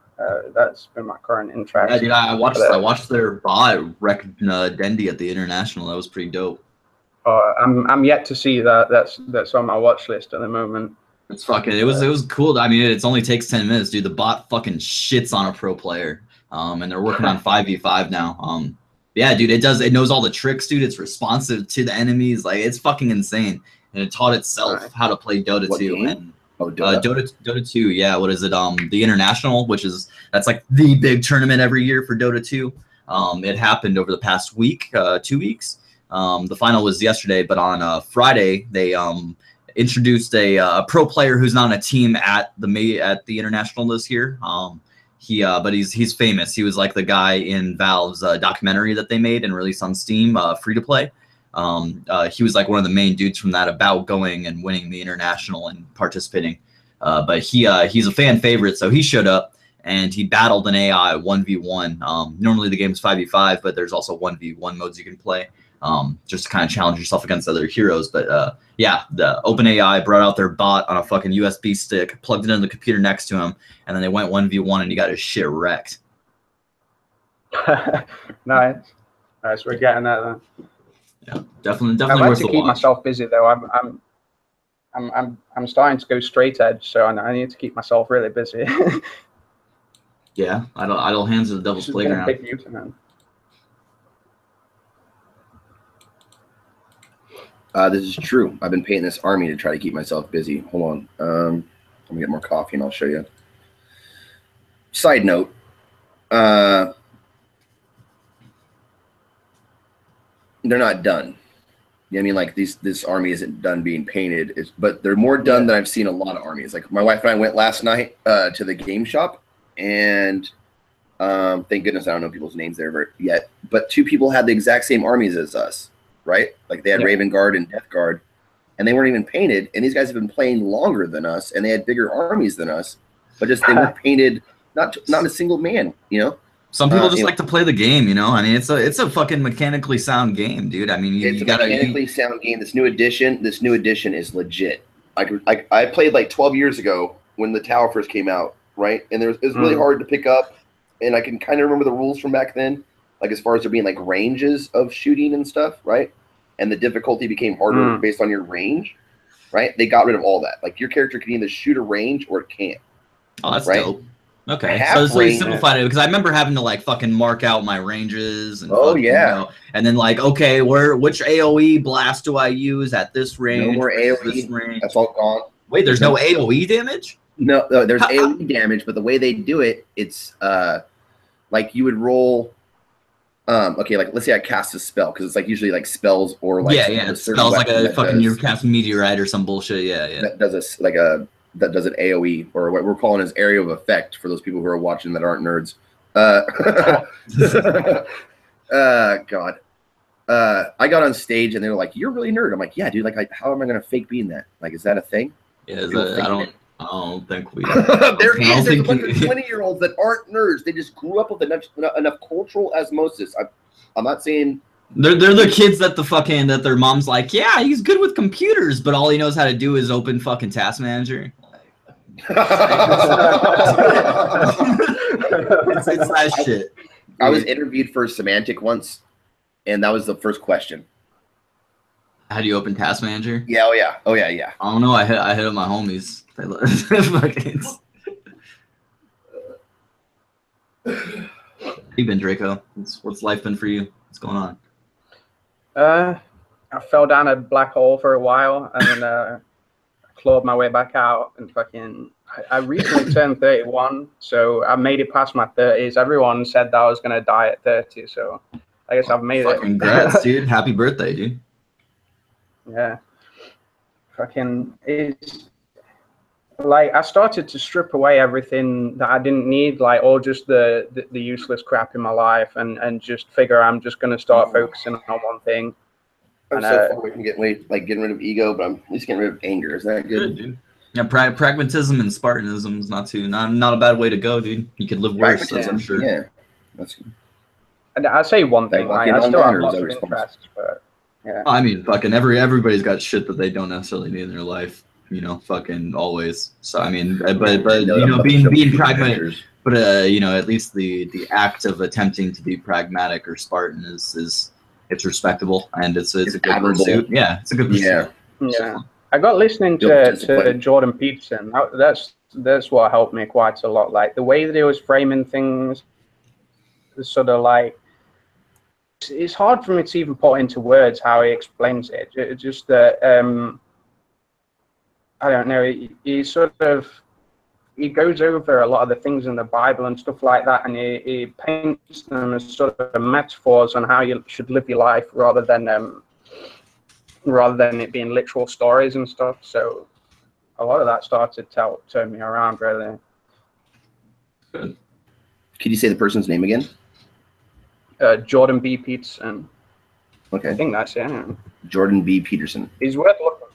That's been my current interest. Yeah, dude, I watched their bot wreck Dendy at the International. That was pretty dope. I'm yet to see that. That's on my watch list at the moment. It's fucking. It was cool. I mean, it only takes 10 minutes, dude. The bot fucking shits on a pro player. And they're working on 5v5 now. Yeah, dude, it knows all the tricks, dude. It's responsive to the enemies. Like, it's fucking insane. And it taught itself how to play Dota 2. And Dota 2, yeah. What is it? The International, that's like the big tournament every year for Dota 2. It happened over the past week, 2 weeks. The final was yesterday, but on Friday they introduced a pro player who's not on a team at the International this year. But he's famous. He was like the guy in Valve's documentary that they made and released on Steam, free to play. He was like one of the main dudes from that about going and winning the International and participating. But he's a fan favorite, so he showed up and he battled an AI 1v1. Normally the game's 5v5, but there's also 1v1 modes you can play. Just to kind of challenge yourself against other heroes. But yeah, the OpenAI brought out their bot on a fucking USB stick, plugged it into the computer next to him, and then they went 1v1 and he got his shit wrecked. Nice. We're getting that then. Yeah, definitely. I like to keep myself busy though. I'm starting to go straight edge, so I need to keep myself really busy. Yeah, idle hands are the devil's playground. Big mutant, man. This is true. I've been painting this army to try to keep myself busy. Hold on. Let me get more coffee and I'll show you. Side note. They're not done. You know what I mean? Like this army isn't done being painted, but they're more done than I've seen a lot of armies. Like my wife and I went last night to the game shop, and thank goodness I don't know people's names there yet. But 2 people had the exact same armies as us. Right? Like they had Raven Guard and Death Guard, and they weren't even painted. And these guys have been playing longer than us, and they had bigger armies than us, but just they weren't painted. Not a single man. You know. Some people just like to play the game. You know. I mean, it's a fucking mechanically sound game, dude. I mean, it's a mechanically sound game. This new edition is legit. I played like 12 years ago when the tower first came out, right? And it was really hard to pick up, and I can kind of remember the rules from back then. Like as far as there being like ranges of shooting and stuff, right? And the difficulty became harder based on your range, right? They got rid of all that. Like your character can either shoot a range or it can't. Oh, that's dope. Okay, so you simplified it because I remember having to like fucking mark out my ranges and and then like which AOE blast do I use at this range? No more AOE. That's all gone. Wait, there's no AOE damage? No, there's AOE damage, but the way they do it, it's like you would roll. Okay, like let's say I cast a spell because it's like usually like spells or like spells like a fucking you cast meteorite or some bullshit. That does an AOE or what we're calling as area of effect for those people who are watching that aren't nerds. God. I got on stage and they were like, "You're really nerd." I'm like, "Yeah, dude. Like, how am I gonna fake being that? Like, is that a thing?" Yeah, People I don't think we. There's a think bunch of 20-year-olds that aren't nerds. They just grew up with enough cultural osmosis. I'm not saying they're the kids that that their mom's like, yeah, he's good with computers, but all he knows how to do is open fucking Task Manager. It's that shit. I was interviewed for Semantic once, and that was the first question. How do you open Task Manager? Yeah, oh yeah. I don't know. I hit up my homies. They How you been, Draco? What's life been for you? What's going on? I fell down a black hole for a while, and then clawed my way back out, and I recently turned 31, so I made it past my 30s. Everyone said that I was gonna die at 30, so I guess I've made it. Congrats, dude! Happy birthday, dude. Yeah. It's like I started to strip away everything that I didn't need, like all just the useless crap in my life, and just figure I'm just gonna start focusing on one thing. I'm so far away from getting rid of ego, but I'm at least getting rid of anger. Is that good? Dude. Yeah, pragmatism and Spartanism is not a bad way to go, dude. You could live worse, that's I'm sure. Yeah, that's good. And I say one thing, I still have lots of interests, but yeah. I mean, fucking everybody's got shit that they don't necessarily need in their life, fucking always. So I mean, but being pragmatic, but at least the act of attempting to be pragmatic or Spartan is it's respectable, and it's a good pursuit. Yeah, it's a good pursuit. Yeah. I got listening to Jordan Peterson. That's what helped me quite a lot. Like the way that he was framing things, sort of like it's hard for me to even put into words how he explains it. It's just that I don't know. He goes over a lot of the things in the Bible and stuff like that, and he paints them as sort of metaphors on how you should live your life rather than it being literal stories and stuff. So a lot of that started to turn me around, really. Good. Could you say the person's name again? Jordan B. Peterson. Okay. I think that's it. Jordan B. Peterson. He's worth looking.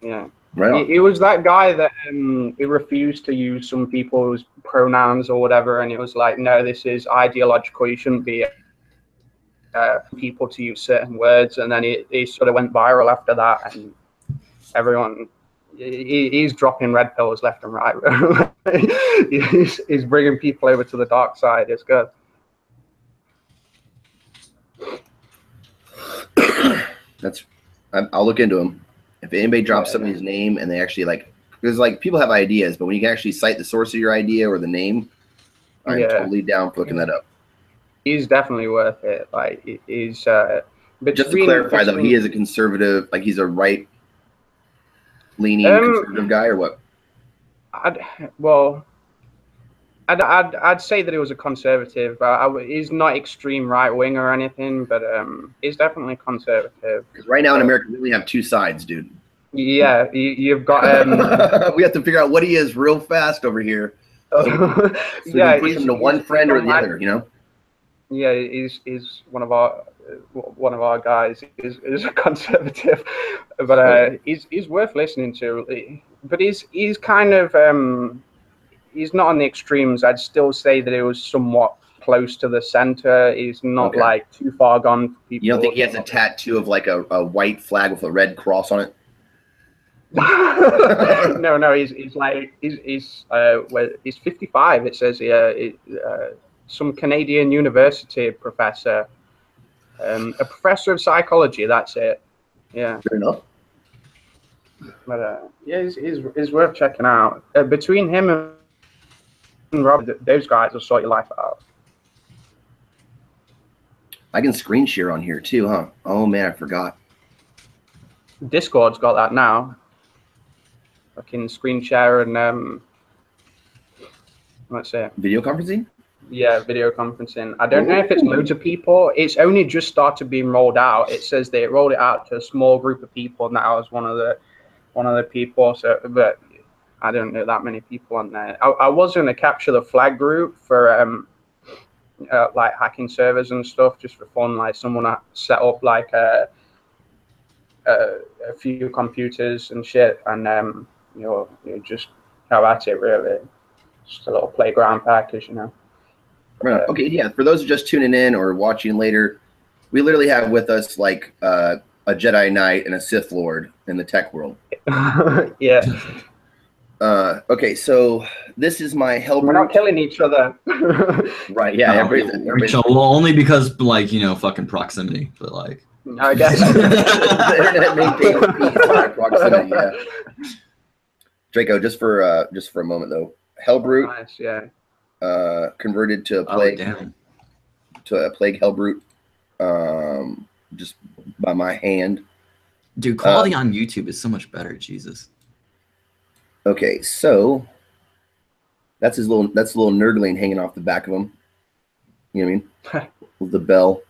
Yeah. Right. He was that guy that he refused to use some people's pronouns or whatever, and it was like, no, this is ideological. You shouldn't be people to use certain words, and then he sort of went viral after that, and everyone he's dropping red pills left and right. he's bringing people over to the dark side. It's good. I'll look into him. If anybody drops somebody's name and they actually because people have ideas, but when you can actually cite the source of your idea or the name, I'm totally down for looking that up. He's definitely worth it. Like he's just to clarify though, he is a conservative, he's a right-leaning conservative guy, or what? I'd say that he was a conservative. He's not extreme right wing or anything, but he's definitely conservative. Because right now in America, we only have two sides, dude. Yeah, you've got. We have to figure out what he is real fast over here. So we can push him to one friend or the other, Yeah, he's one of our guys. Is a conservative, but he's worth listening to. But he's kind of he's not on the extremes. I'd still say that it was somewhat close to the center. He's not too far gone for people. You don't think he has a tattoo of a white flag with a red cross on it? No. He's 55. It says here. Some Canadian university professor, a professor of psychology. That's it. Yeah. Fair enough. But he's worth checking out. Between him and Rob, those guys will sort your life out. I can screen share on here too, huh? Oh man, I forgot. Discord's got that now. I can screen share and what's it? Video conferencing? Yeah, video conferencing. I don't know if it's loads of people. It's only just started being rolled out. It says they rolled it out to a small group of people, and I was one of the people. So, but I don't know that many people on there. I was going to capture the flag group for hacking servers and stuff, just for fun. Like someone set up a few computers and shit, and you just have at it, really. Just a little playground package, you know. Right. Okay, yeah. For those just tuning in or watching later, we literally have with us like a Jedi Knight and a Sith Lord in the tech world. Yeah. Okay, so this is my Hellbrute. We're not killing each other. Right, yeah. No, everybody's well, only because, like, you know, fucking proximity, but like. I guess. The internet maintains peace by proximity, yeah. Draco, just for a moment though. Hellbrute, Nice, yeah. converted to a plague, Hellbrute, just by my hand. Dude, quality on YouTube is so much better. Jesus. Okay, so that's a little nerdling hanging off the back of him. You know what I mean? With the bell.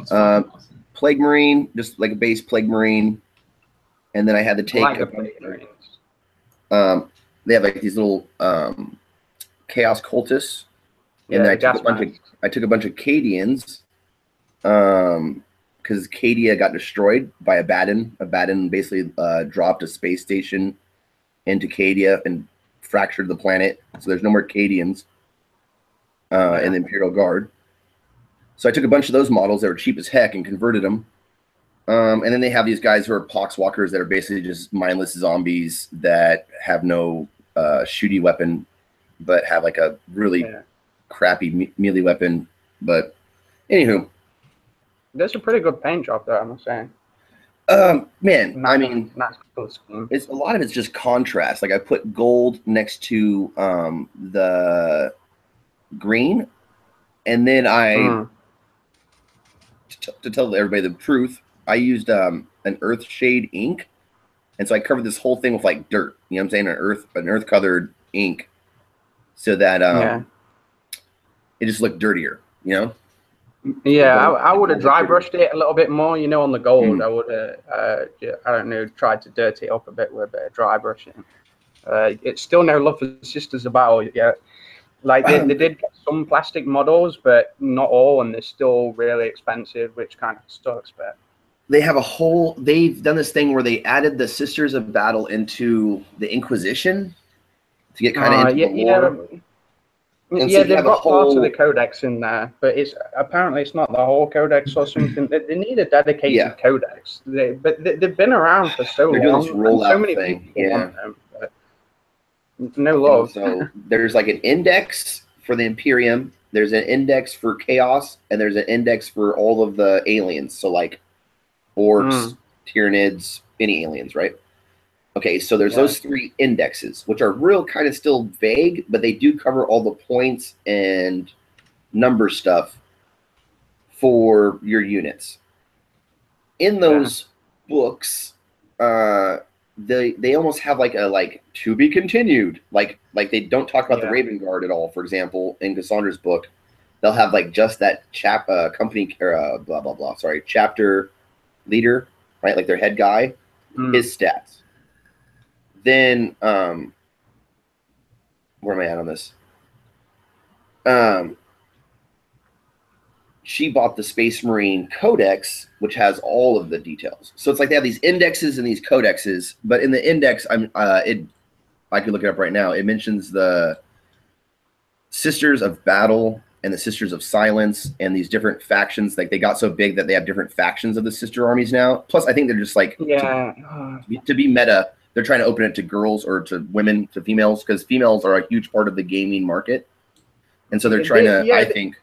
Awesome. Plague Marine, just like a base Plague Marine, and then I had to take. They have like these little Chaos Cultists, and then I took a bunch of Cadians, because Cadia got destroyed by a Abaddon. Abaddon basically dropped a space station into Cadia and fractured the planet, so there's no more Cadians in the Imperial Guard. So I took a bunch of those models that were cheap as heck and converted them. And then they have these guys who are Poxwalkers that are basically just mindless zombies that have no shooty weapon, but have like a really crappy melee weapon. But anywho, there's a pretty good paint job there, I must say. Man, I mean, cool. it's a lot of it's just contrast. Like I put gold next to the green, and then I to tell everybody the truth, I used an Earthshade ink, and so I covered this whole thing with like dirt. You know what I'm saying? An earth colored ink, so that it just looked dirtier. You know? Yeah, I would have dry brushed it a little bit more. You know, on the gold, I would have I don't know, tried to dirty it up a bit with a bit of dry brushing. It's still no love for Sisters of Battle yet. Like they did get some plastic models, but not all, and they're still really expensive, which kind of sucks. But they've done this thing where they added the Sisters of Battle into the Inquisition to get kind of into the lore. Yeah, they've got parts of the codex in there, but apparently it's not the whole codex or something. They need a dedicated codex. But they've been around for so long. Doing this rollout so many thing. people want them. No love. So there's like an index for the Imperium, there's an index for Chaos, and there's an index for all of the aliens. So like orcs, Tyranids, any aliens, right? Okay, so there's those three indexes, which are real kind of still vague, but they do cover all the points and number stuff for your units. In those books, they almost have like a to be continued, like they don't talk about the Raven Guard at all. For example, in Cassandra's book, they'll have like just that company blah blah blah. Sorry, chapter leader, right? Like their head guy, his stats. Then where am I at on this? She bought the Space Marine Codex, which has all of the details. So it's like they have these indexes and these codexes, but in the index, I could look it up right now. It mentions the Sisters of Battle and the Sisters of Silence and these different factions. Like they got so big that they have different factions of the sister armies now. Plus, I think they're just like to be meta. They're trying to open it to girls or to women, to females, because females are a huge part of the gaming market, and so they're trying to. I think.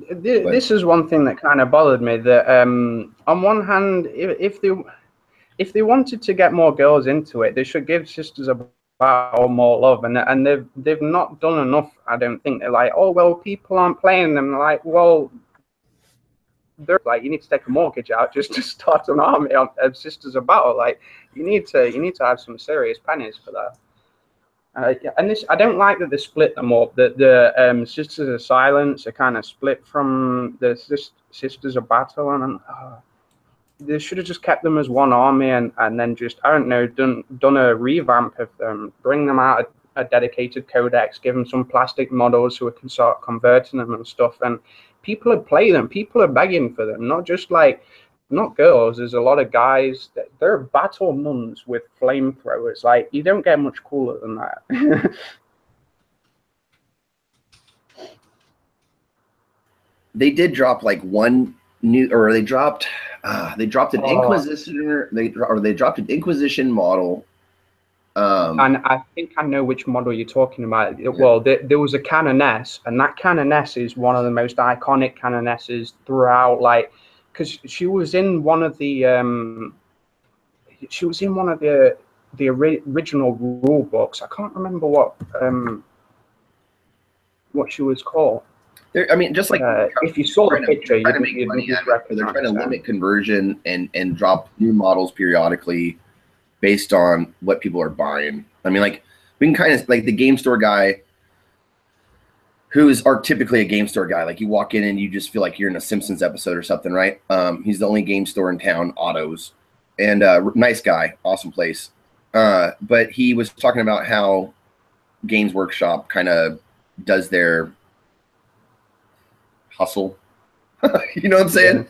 This is one thing that kind of bothered me. That on one hand, if they wanted to get more girls into it, they should give Sisters of Battle more love, and they've not done enough. I don't think. They're like, oh well, people aren't playing them. Like, well, they're like, you need to take a mortgage out just to start an army of Sisters of Battle. Like, you need to have some serious pennies for that. And this, I don't like that they split them up. That the Sisters of Silence are kind of split from the Sisters of Battle, and they should have just kept them as one army, and then just, I don't know, done a revamp of them, bring them out a dedicated codex, give them some plastic models so we can start converting them and stuff. And people are playing them. People are begging for them, not just like not girls. There's a lot of guys that they're battle nuns with flamethrowers. Like, you don't get much cooler than that. They did drop like one new, or they dropped an Inquisition, they dropped an Inquisition model. And I think I know which model you're talking about. Well, there was a Canoness, and that Canoness is one of the most iconic Canonesses throughout. Like, because she was in one of the original rule books. I can't remember what she was called. I mean, just like if you saw the picture, they're trying to limit conversion and drop new models periodically based on what people are buying. I mean, like, we can kind of, like, the game store guy who's archetypically a game store guy. Like, you walk in and you just feel like you're in a Simpsons episode or something, right? He's the only game store in town, Autos, and nice guy, awesome place. But he was talking about how Games Workshop kind of does their hustle. You know what I'm saying?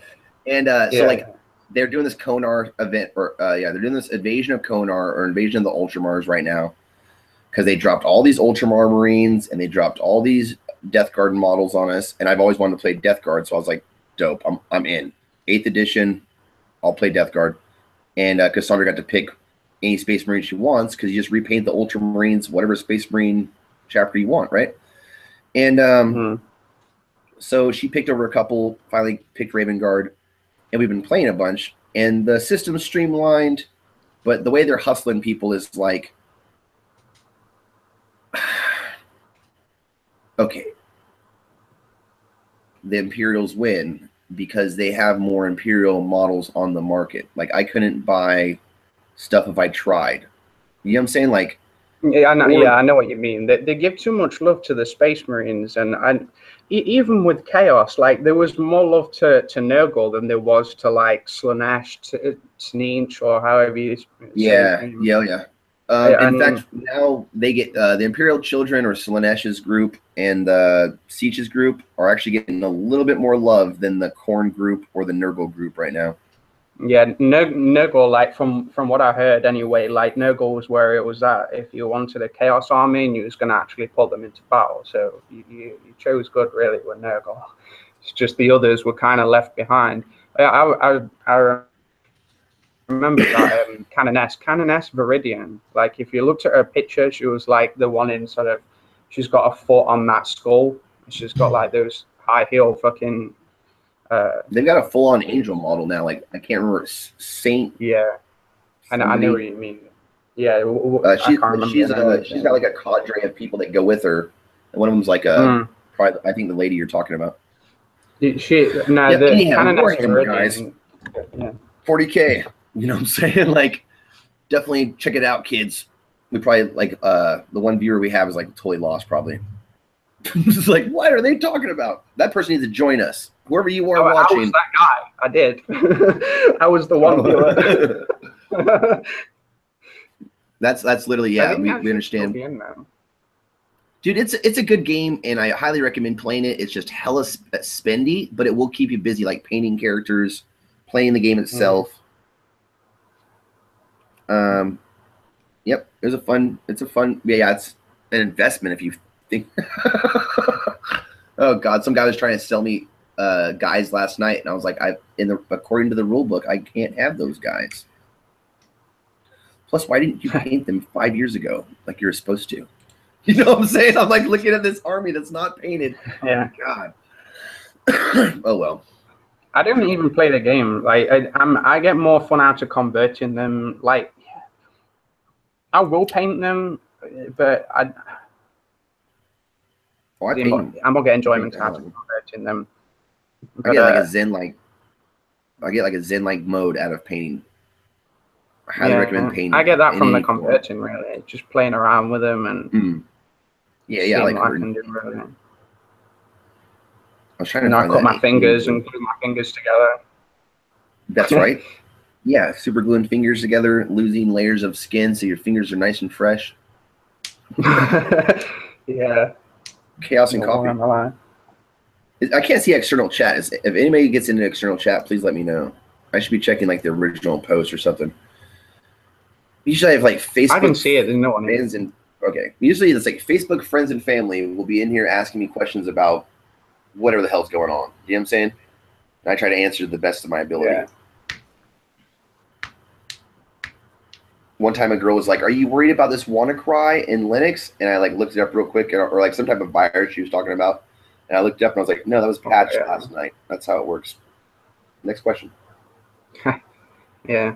Yeah. And so, like, they're doing this Konar event, or they're doing this Invasion of Konar or Invasion of the Ultramars right now, because they dropped all these Ultramar Marines and they dropped all these Death Guard models on us. And I've always wanted to play Death Guard, so I was like, dope, I'm in. 8th edition, I'll play Death Guard. And Cassandra got to pick any Space Marine she wants, because you just repaint the Ultramarines, whatever Space Marine chapter you want, right? And so she picked over a couple, finally picked Raven Guard, and we've been playing a bunch, and the system's streamlined, but the way they're hustling people is like, okay, the Imperials win because they have more Imperial models on the market. Like, I couldn't buy stuff if I tried. You know what I'm saying? Like, yeah, I know what you mean. They give too much love to the Space Marines, and even with Chaos, like, there was more love to Nurgle than there was to, like, Slaanesh, Sneech, or however you say his name. In fact, now they get the Imperial Children, or Slaanesh's group, and the Siech's group are actually getting a little bit more love than the Khorne group or the Nurgle group right now. Yeah, Nurgle, like, from what I heard anyway, like, Nurgle was where it was at. If you wanted a Chaos army and you was going to actually put them into battle, so you chose good, really, with Nurgle. It's just the others were kind of left behind. I remember that Canoness Viridian. Like, if you looked at her picture, she was like the one in sort of, she's got a foot on that skull. She's got like those high heel fucking. They've got a full-on angel model now. Like, I can't remember, Saint. Yeah, I know what you mean. Yeah, she's got like a cadre of people that go with her, and one of them's like a probably, I think, the lady you're talking about. The Warhammer guys, 40K. You know what I'm saying? Like, definitely check it out, kids. We probably, like, the one viewer we have is like totally lost, probably. It's like, what are they talking about? That person needs to join us. Whoever you are watching. I was that guy. I did. I was the one viewer. That's literally, yeah. We understand. Dude, it's a good game, and I highly recommend playing it. It's just hella spendy, but it will keep you busy, like painting characters, playing the game itself. Yep, it's a fun. It's an investment if you think. Oh God, some guy was trying to sell me guys last night, and I was like, according to the rule book, I can't have those guys. Plus, why didn't you paint them 5 years ago like you were supposed to? You know what I'm saying? I'm like looking at this army that's not painted. Yeah. Oh, God. Oh well. I don't even play the game. Like, I get more fun out of converting them. Like, I will paint them, but I'm not getting enjoyment out of converting them. But, I get like a zen-like mode out of painting. I highly recommend painting. I get that from the converting, really. Just playing around with them and I like what I can do, really. I was trying to cut my fingers and glue my fingers together. That's right. Yeah, super gluing fingers together, losing layers of skin so your fingers are nice and fresh. Yeah. Chaos and coffee. I can't see external chat. If anybody gets into external chat, please let me know. I should be checking like the original post or something. Usually I have like Facebook. I can see it. There's no one in. Friends and okay. Usually it's like Facebook friends and family will be in here asking me questions about whatever the hell's going on. You know what I'm saying? And I try to answer to the best of my ability. Yeah. One time a girl was like, "Are you worried about this WannaCry in Linux?" And I like looked it up real quick, or like some type of virus she was talking about. And I looked it up and I was like, "No, that was patched last night. That's how it works." Next question. Yeah.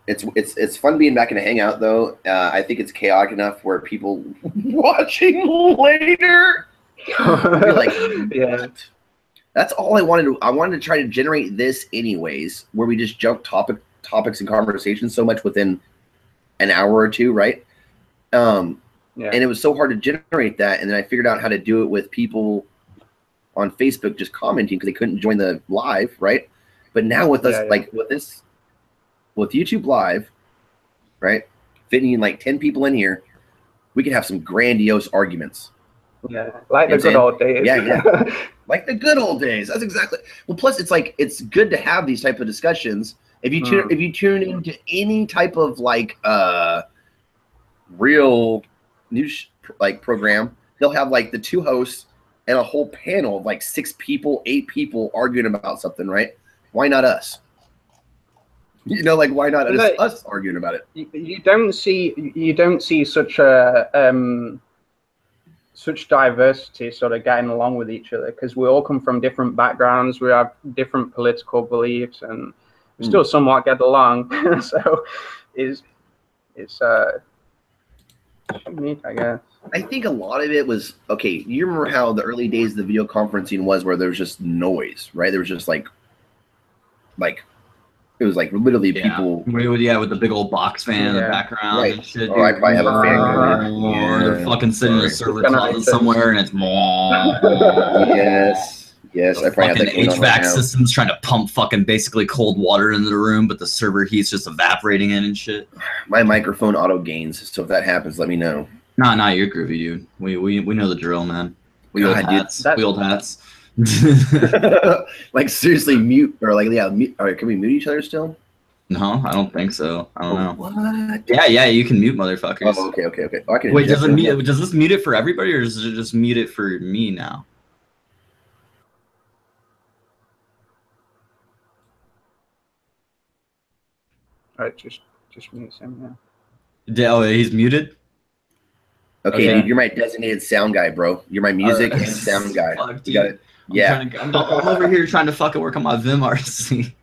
It's fun being back in a hangout though. I think it's chaotic enough where people watching later. Like, Yeah. That's all I wanted. I wanted to try to generate this anyways, where we just jump topics and conversations so much within an hour or two, right? Yeah. And it was so hard to generate that, and then I figured out how to do it with people on Facebook just commenting because they couldn't join the live, right? But now with us, like with YouTube Live, right, fitting in like 10 people in here, we could have some grandiose arguments. Yeah, like the good old days. Yeah. Like the good old days. That's exactly. Well, plus it's like it's good to have these type of discussions. If you tune into any type of like real news like program, they'll have like the two hosts and a whole panel of like 6 people, 8 people arguing about something, right? Why not us? You know, like why not us arguing about it? You don't see such a such diversity sort of getting along with each other because we all come from different backgrounds. We have different political beliefs, and we still somewhat get along. So it's unique, I guess. I think a lot of it was okay. You remember how the early days of the video conferencing was, where there was just noise, right? There was just like it was like literally people. With the big old box fan in the background right. and shit. Oh, I probably have a fan going. They're fucking sitting in a server closet somewhere, and it's yes. I probably have that going on right HVAC now. systems trying to pump fucking basically cold water into the room, but the server heat's just evaporating in and shit. My microphone auto gains, so if that happens, let me know. Nah, you're groovy, dude. We know the drill, man. We old hats. Like seriously, mute or like mute. All right, can we mute each other still? No, I don't think so. I don't know. What? Yeah, you can mute motherfuckers. Oh, okay. Oh, I can. Wait, does this mute it for everybody, or does it just mute it for me now? All right, just mute him. Oh, he's muted. Okay, dude, you're my designated sound guy, bro. You're my music and sound guy. Fuck, you got it. Yeah. I'm over here trying to fucking work on my Vim RC.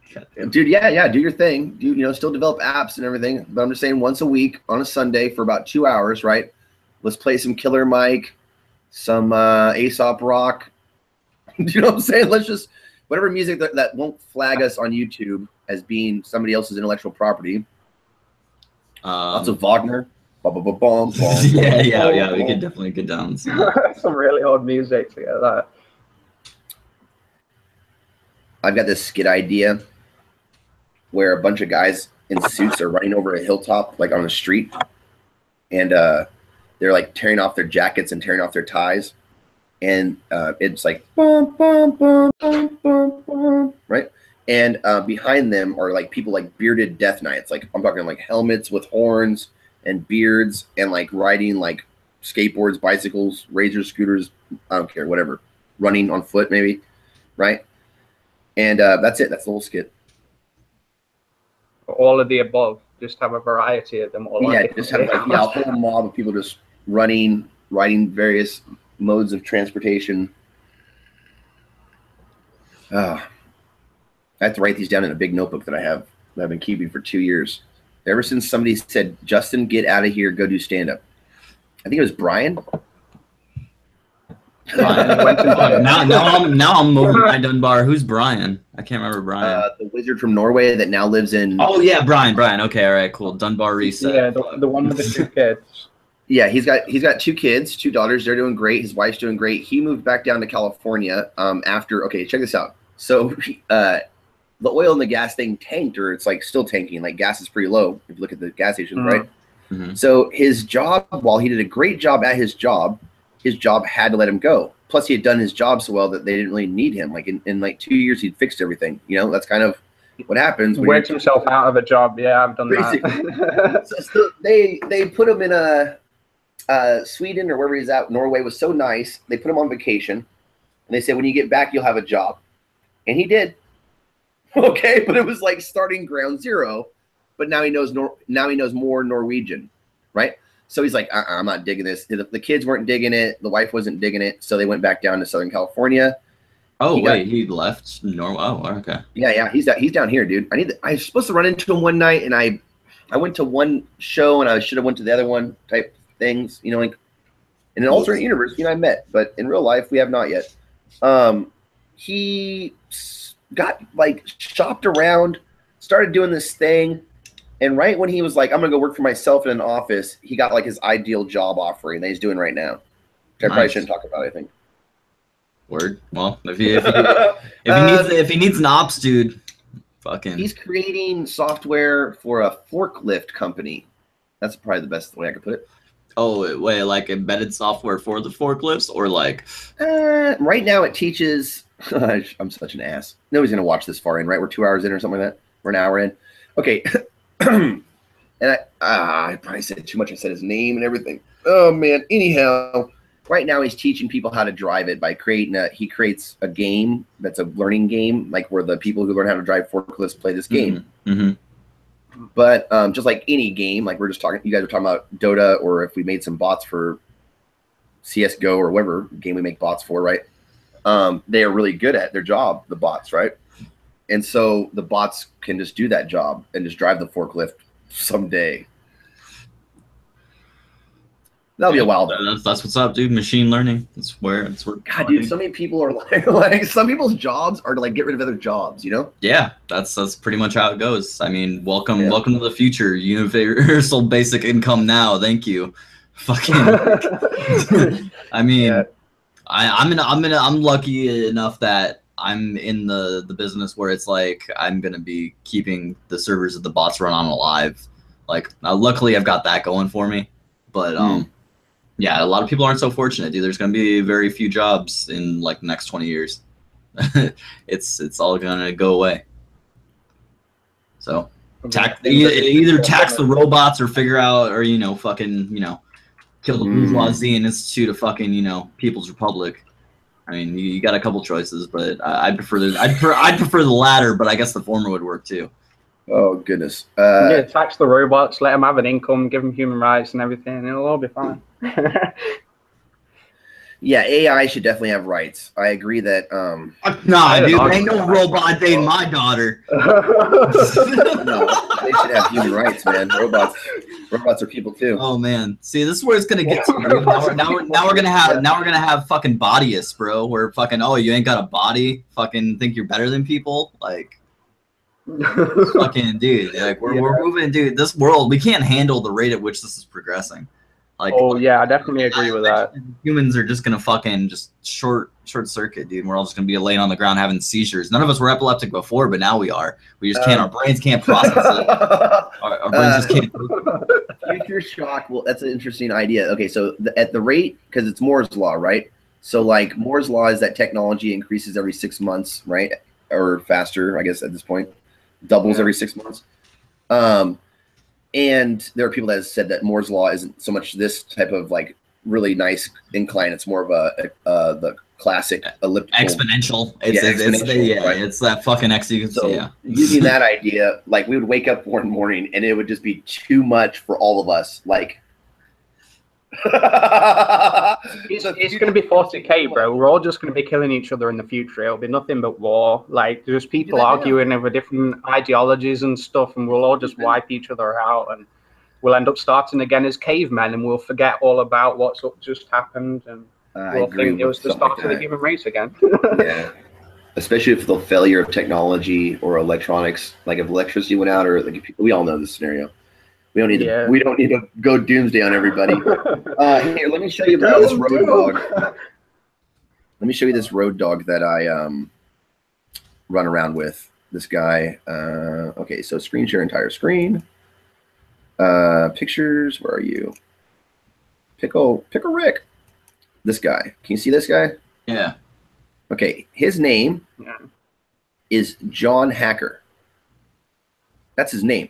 Dude, yeah, do your thing. Still develop apps and everything. But I'm just saying, once a week on a Sunday for about 2 hours, right? Let's play some Killer Mike, some Aesop Rock. You know what I'm saying? Let's just whatever music that won't flag us on YouTube as being somebody else's intellectual property. Lots of Wagner. Yeah, we could definitely get down some really old music to get that. I've got this skit idea where a bunch of guys in suits are running over a hilltop, like on the street, and they're like tearing off their jackets and tearing off their ties, and it's like bum, bum, bum, bum, bum, bum, right? And behind them are like people like bearded death knights, like I'm talking like helmets with horns and beards and like riding like skateboards, bicycles, razor scooters, I don't care, whatever, running on foot maybe, right? And that's it. That's the whole skit. All of the above. Just have a variety of them. Just have like a whole mob of people just riding various modes of transportation. I have to write these down in a big notebook that I've been keeping for 2 years. Ever since somebody said, "Justin, get out of here, go do stand-up." I think it was Brian. Now I'm over Brian Dunbar. Who's Brian? I can't remember Brian. The wizard from Norway that now lives in. Oh yeah, Brian. Okay, all right, cool. Dunbar Reset. Yeah, the one with the 2 kids. Yeah, he's got 2 kids, 2 daughters. They're doing great. His wife's doing great. He moved back down to California after. Okay, check this out. So the oil and the gas thing tanked, or it's like still tanking. Like gas is pretty low if you look at the gas stations, right? Mm-hmm. So his job, while he did a great job at his job had to let him go. plus he had done his job so well that they didn't really need him. Like in like 2 years, he'd fixed everything. You know, that's kind of what happens. When worked himself out of a job. Yeah, I've done that. So they put him in a Sweden or wherever he's at. Norway was so nice. They put him on vacation, and they said, when you get back, you'll have a job. And he did. Okay, but it was like starting ground zero. But now he knows more Norwegian, right? So he's like, I'm not digging this. The kids weren't digging it. The wife wasn't digging it. So they went back down to Southern California. Oh, he left Norway. Oh, okay. Yeah. He's down here, dude. I was supposed to run into him one night, and I went to one show, and I should have went to the other one type things. You know, like in an alternate universe, I met, but in real life, we have not yet. He got like shopped around, started doing this thing. And right when he was like, I'm going to go work for myself in an office, he got like his ideal job offering that he's doing right now. Which I probably shouldn't talk about, I think. Word. Well, if he needs an ops dude, fucking. He's creating software for a forklift company. That's probably the best way I could put it. Oh, wait, like embedded software for the forklifts, or like? Right now it teaches. I'm such an ass. Nobody's going to watch this far in, right? We're 2 hours in or something like that. We're an hour in. Okay. And I probably said too much. I said his name and everything. Oh man. Anyhow, right now he's teaching people how to drive it by he creates a game that's a learning game, like where the people who learn how to drive forklifts play this game. Mm-hmm. But just like any game, like you guys were talking about Dota, or if we made some bots for CS:GO or whatever game we make bots for, right? They are really good at their job, the bots, right? And so the bots can just do that job and just drive the forklift someday. That'll be a while though. That's what's up, dude. Machine learning. It's where. God, dude, so many people are like some people's jobs are to like get rid of other jobs, you know? Yeah, that's pretty much how it goes. I mean, welcome to the future. Universal basic income now. Thank you. Fucking. I mean, I'm lucky enough that I'm in the business where it's like I'm gonna be keeping the servers that the bots run on alive. Like, luckily I've got that going for me. But yeah, a lot of people aren't so fortunate, dude. There's gonna be very few jobs in like the next 20 years. It's all gonna go away. So either tax the robots or figure out, or fucking kill the bourgeoisie and institute a fucking People's Republic. I mean, you got a couple choices, but I'd prefer the latter, but I guess the former would work too. Oh goodness! Tax the robots, let them have an income, give them human rights and everything, and it'll all be fine. Yeah, AI should definitely have rights. I agree that. Nah, dude, ain't no robot dating my daughter. No, they should have human rights, man. Robots are people too. Oh man, see, this is where it's gonna get to. Now we're gonna have fucking bodyists, bro. Where fucking you ain't got a body, fucking think you're better than people, like. Fucking dude, like we're moving, dude. This world, we can't handle the rate at which this is progressing. Like, I definitely agree with that. Humans are just gonna fucking just short circuit, dude. We're all just gonna be laying on the ground having seizures. None of us were epileptic before, but now we are. We just can't. Our brains can't process it. Our brains just can't. Future shock. Well, that's an interesting idea. Okay, so at the rate, because it's Moore's law, right? So like Moore's law is that technology increases every 6 months, right, or faster, I guess at this point, doubles every 6 months. And there are people that have said that Moore's law isn't so much this type of like really nice incline. It's more of the classic elliptical. Exponential. It's that fucking using that idea, like we would wake up one morning and it would just be too much for all of us. Like it's going to be 40k, bro. We're all just going to be killing each other in the future. It'll be nothing but war. Like there's people arguing over different ideologies and stuff, and we'll all just wipe each other out, and we'll end up starting again as cavemen, and we'll forget all about what's just happened, and we'll think it was the start of the human race again. Yeah, especially if the failure of technology or electronics, like if electricity went out, or like we all know this scenario. We don't need to go doomsday on everybody. Here, let me show you about this road dog. Let me show you this road dog that I run around with. This guy. Okay, so screen share entire screen. Pictures. Where are you? Pickle Rick. This guy. Can you see this guy? Yeah. Okay, his name is John Hacker. That's his name.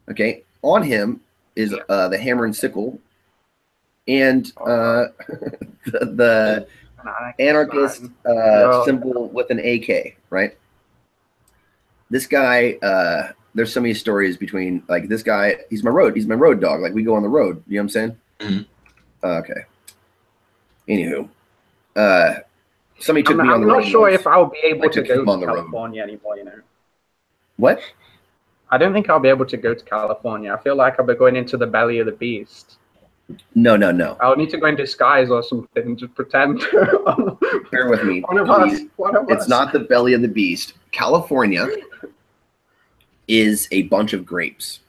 Okay, on him is the hammer and sickle, and the anarchist symbol with an AK, right? This guy, there's so many stories between, like, this guy, he's my road dog. Like, we go on the road, you know what I'm saying? Mm-hmm. Okay. Anywho, somebody took me on the road. I'm not sure if I'll be able to go to to California anymore, you know. What? I don't think I'll be able to go to California. I feel like I'll be going into the belly of the beast. No. I'll need to go in disguise or something to pretend. Bear with me. One of us. It's not the belly of the beast. California is a bunch of grapes.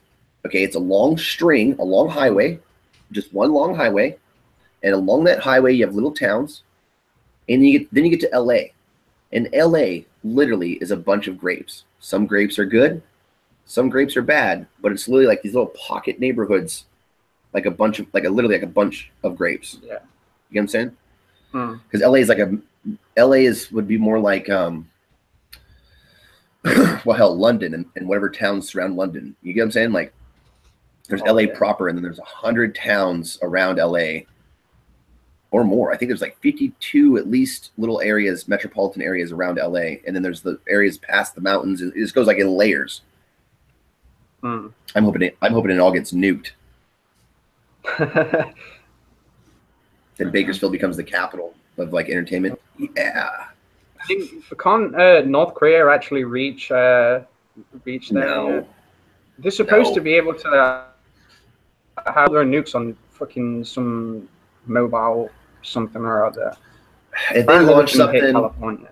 Okay, it's a long string, a long highway, just one long highway, and along that highway you have little towns, and then you get to LA. And LA literally is a bunch of grapes. Some grapes are good, some grapes are bad, but it's literally like these little pocket neighborhoods, like literally a bunch of grapes. Yeah. You know what I'm saying? Because would be more like well, hell, London and whatever towns surround London. You get what I'm saying? Like, there's LA proper, and then there's 100 towns around LA or more. I think there's like 52 at least little areas, metropolitan areas around LA, and then there's the areas past the mountains. It just goes like in layers. I'm hoping it all gets nuked. Then Bakersfield becomes the capital of like entertainment. Yeah. I think can't North Korea actually reach there? No. They're supposed to be able to have their nukes on fucking some mobile something or other. If they launch something, California.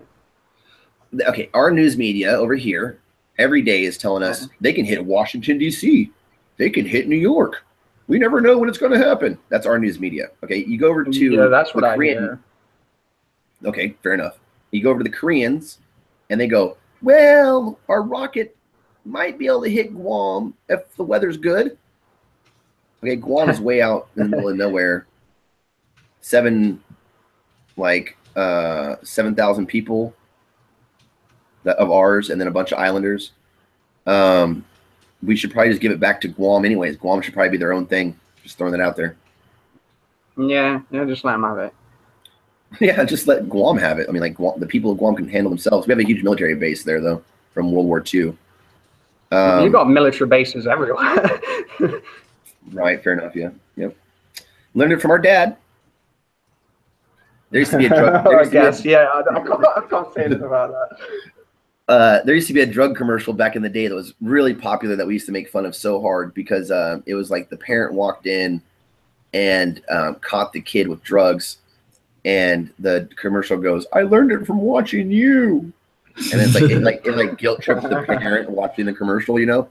Okay, our news media over here every day is telling us they can hit Washington, D.C. They can hit New York. We never know when it's going to happen. That's our news media. Okay, you go over to that's what I hear. Okay, fair enough. You go over to the Koreans, and they go, well, our rocket might be able to hit Guam if the weather's good. Okay, Guam is way out in the middle of nowhere. 7,000 people of ours, and then a bunch of islanders. We should probably just give it back to Guam anyways. Guam should probably be their own thing. Just throwing that out there. Yeah, just let them have it. Yeah, just let Guam have it. I mean, like, the people of Guam can handle themselves. We have a huge military base there, though, from World War II. You've got military bases everywhere. Right, fair enough, yeah. Yep. Learned it from our dad. There used to be a drug... I can't say anything about that. There used to be a drug commercial back in the day that was really popular that we used to make fun of so hard because it was like the parent walked in and caught the kid with drugs, and the commercial goes, I learned it from watching you. And it's like it guilt trips the parent watching the commercial, you know?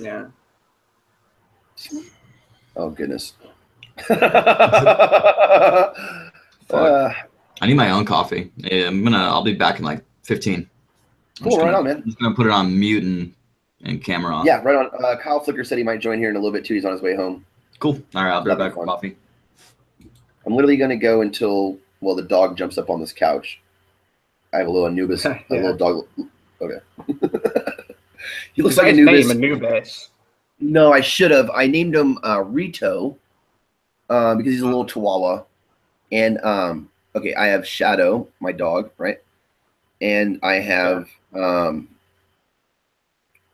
Yeah. Oh goodness. I need my own coffee. Yeah, I'll be back in like 15. Cool, right on, man. I'm just gonna put it on mute and camera on. Yeah, right on. Kyle Flicker said he might join here in a little bit too. He's on his way home. Cool. All right, I'll be right back for coffee. I'm literally gonna go until the dog jumps up on this couch. I have a little Anubis, a little dog. Okay. He looks like Anubis. Anubis. No, I should have. I named him Rito because he's a little Chihuahua. And okay, I have Shadow, my dog, right? And I have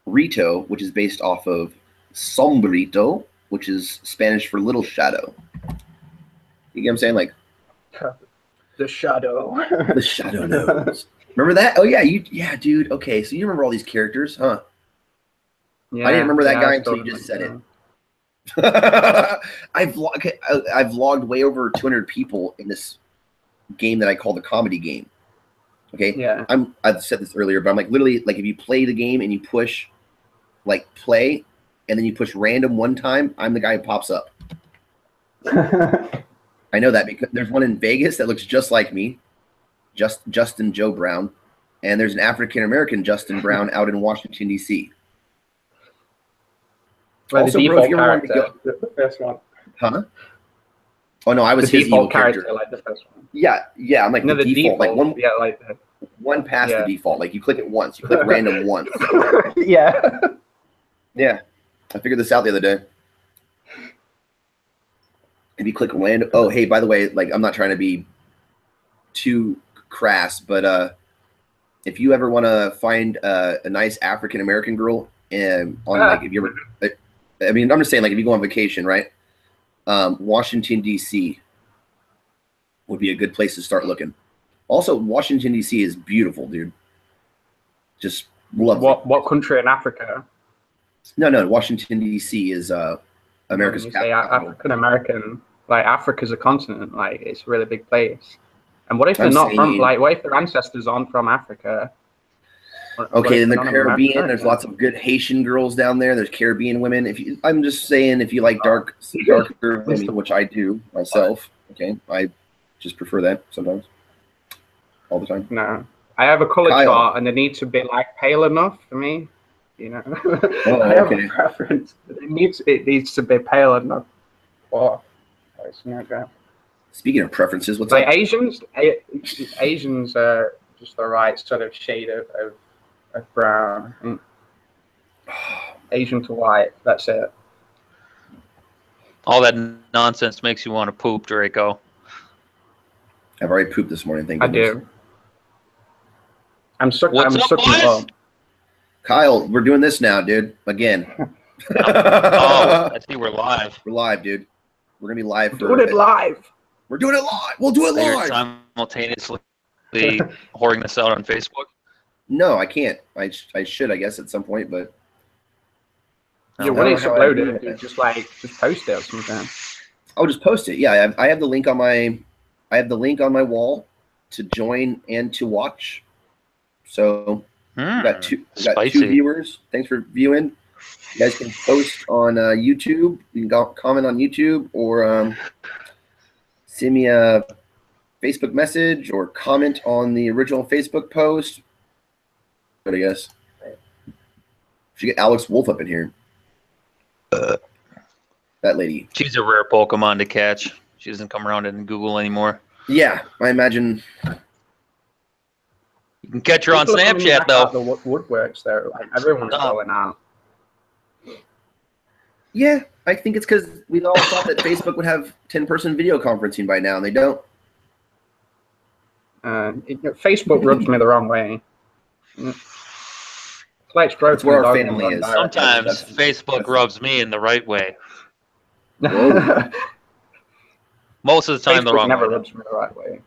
Rito, which is based off of Sombrito, which is Spanish for little shadow. You get what I'm saying? Like the shadow. The shadow knows. Remember that? Oh yeah, dude. Okay, so you remember all these characters, huh? Yeah, I didn't remember that guy until you just said it. I've logged way over 200 people in this game that I call the comedy game. Okay. Yeah. I've said this earlier, but I'm like literally like if you play the game and you push like play and then you push random one time, I'm the guy who pops up. I know that because there's one in Vegas that looks just like me, Justin Joe Brown, and there's an African American Justin Brown out in Washington D.C. Well, also, the bro, if you default ever wanted to character, the first one. Huh? Oh no, I was The his evil default character. like the first one. Yeah, I'm like No, the default, like one Yeah, like one past Yeah. the default. Like you click it once, you click random once. Yeah. Yeah, I figured this out the other day. If you click random, oh hey, by the way, like I'm not trying to be too crass, but if you ever want to find a nice African American girl, and on like if you ever, I mean, I'm just saying like if you go on vacation, right? Washington D.C. would be a good place to start looking. Also, Washington D.C. is beautiful, dude. Just lovely. What country in Africa? No. Washington D.C. is America's When you say capital. African American, like Africa's a continent, like it's a really big place. And what if they're I'm not from saying- like? What if their ancestors aren't from Africa? Okay, in the None of Caribbean, America? there's lots of good Haitian girls down there. There's Caribbean women. I'm just saying, if you like darker women, which I do myself, okay, I just prefer that sometimes, all the time. No, I have a color Kyle. chart, and they need to be like pale enough for me. You know, Oh, I have okay. a preference. It needs to be pale enough. Oh, it's not good. Speaking of preferences, what's Like up? Asians are just the right sort of shade of brown. I think. Asian to white. That's it. All that nonsense makes you want to poop, Draco. I've already pooped this morning. Thank I goodness. do. I'm sucking boys? it up. Kyle, we're doing this now, dude. Again. Oh, I see we're live. We're live, dude. We're gonna be live for. Doing it live. We're doing it live. We'll do it You're live. simultaneously whoring this out on Facebook. No, I can't. I should, I guess, at some point, but. Yeah, when it's uploaded, you just post it or something. I'll just post it. Yeah, I have the link on my wall to join and to watch. So we got two viewers. Thanks for viewing. You guys can post on YouTube. You can comment on YouTube or send me a Facebook message or comment on the original Facebook post. But I guess should get Alex Wolf up in here. That lady. She's a rare Pokemon to catch. She doesn't come around in Google anymore. Yeah, I imagine. You can catch her on Snapchat, though. The woodworks there, like everyone's going out. Yeah, I think it's because we all thought that Facebook would have 10-person video conferencing by now, and they don't. Facebook rubs me the wrong way. It's like That's where our family is. Sometimes Facebook rubs me in the right way. Most of the time, the wrong never way. rubs me the right way.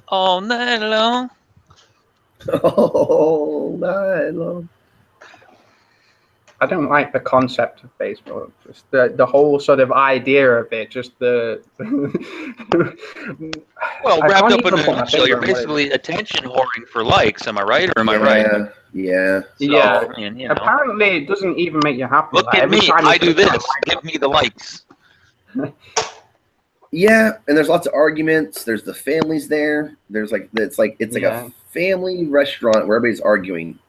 All night long. All night long. I don't like the concept of Facebook. Just the whole sort of idea of it. Just the. Well, wrapped up in a nutshell, you're basically attention whoring for likes. Am I right, or am I right? Yeah. So, yeah. and, you know, apparently, it doesn't even make you happy. look at me. I do this. Give me the likes. Yeah, and there's lots of arguments. There's the families there. There's it's like a family restaurant where everybody's arguing.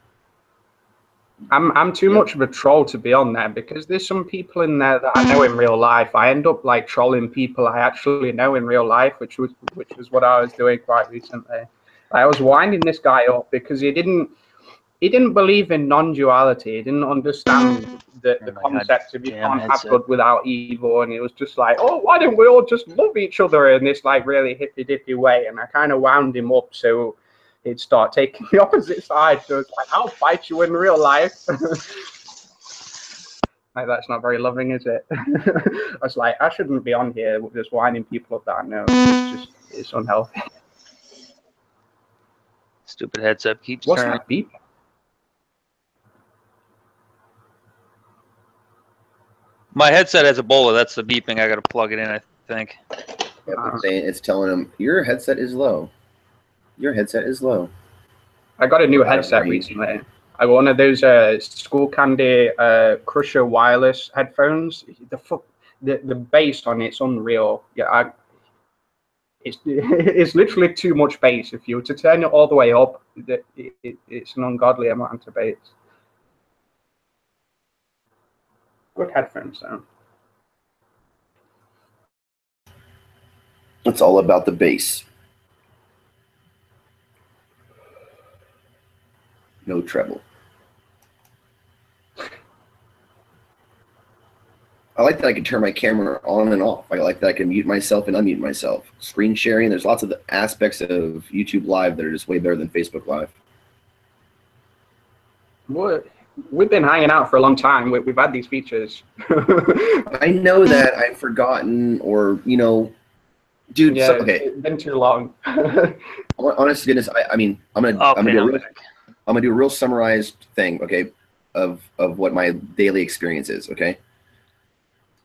I'm too much of a troll to be on there because there's some people in there that I know in real life. I end up like trolling people I actually know in real life, which was what I was doing quite recently. I was winding this guy up because he didn't believe in non-duality. He didn't understand the concept of you can't have good without evil, and he was just like, oh, why don't we all just love each other in this like really hippy-dippy way? And I kind of wound him up so he'd start taking the opposite side. So it's like, I'll fight you in real life. Like, that's not very loving, is it? I was like, I shouldn't be on here just winding people up that I know. It's unhealthy. Stupid headset keeps What's turning. that beep? My headset has Ebola. That's the beeping. I got to plug it in, I think. Yep, it's telling him, your headset is low. Your headset is low. I got a new headset recently. I got one of those School Candy Crusher wireless headphones. The bass on it's unreal. Yeah, it's literally too much bass. If you were to turn it all the way up, it's an ungodly amount of bass. Good headphones, though. it's all about the bass. No treble. I like that I can turn my camera on and off. I like that I can mute myself and unmute myself. Screen sharing, there's lots of aspects of YouTube Live that are just way better than Facebook Live. What? We've been hanging out for a long time. We've had these features. I know that I've forgotten, or, you know, dude, yeah, so, okay. It's been too long. Honest to goodness, I mean, I'm gonna do a real summarized thing, okay, of what my daily experience is, okay?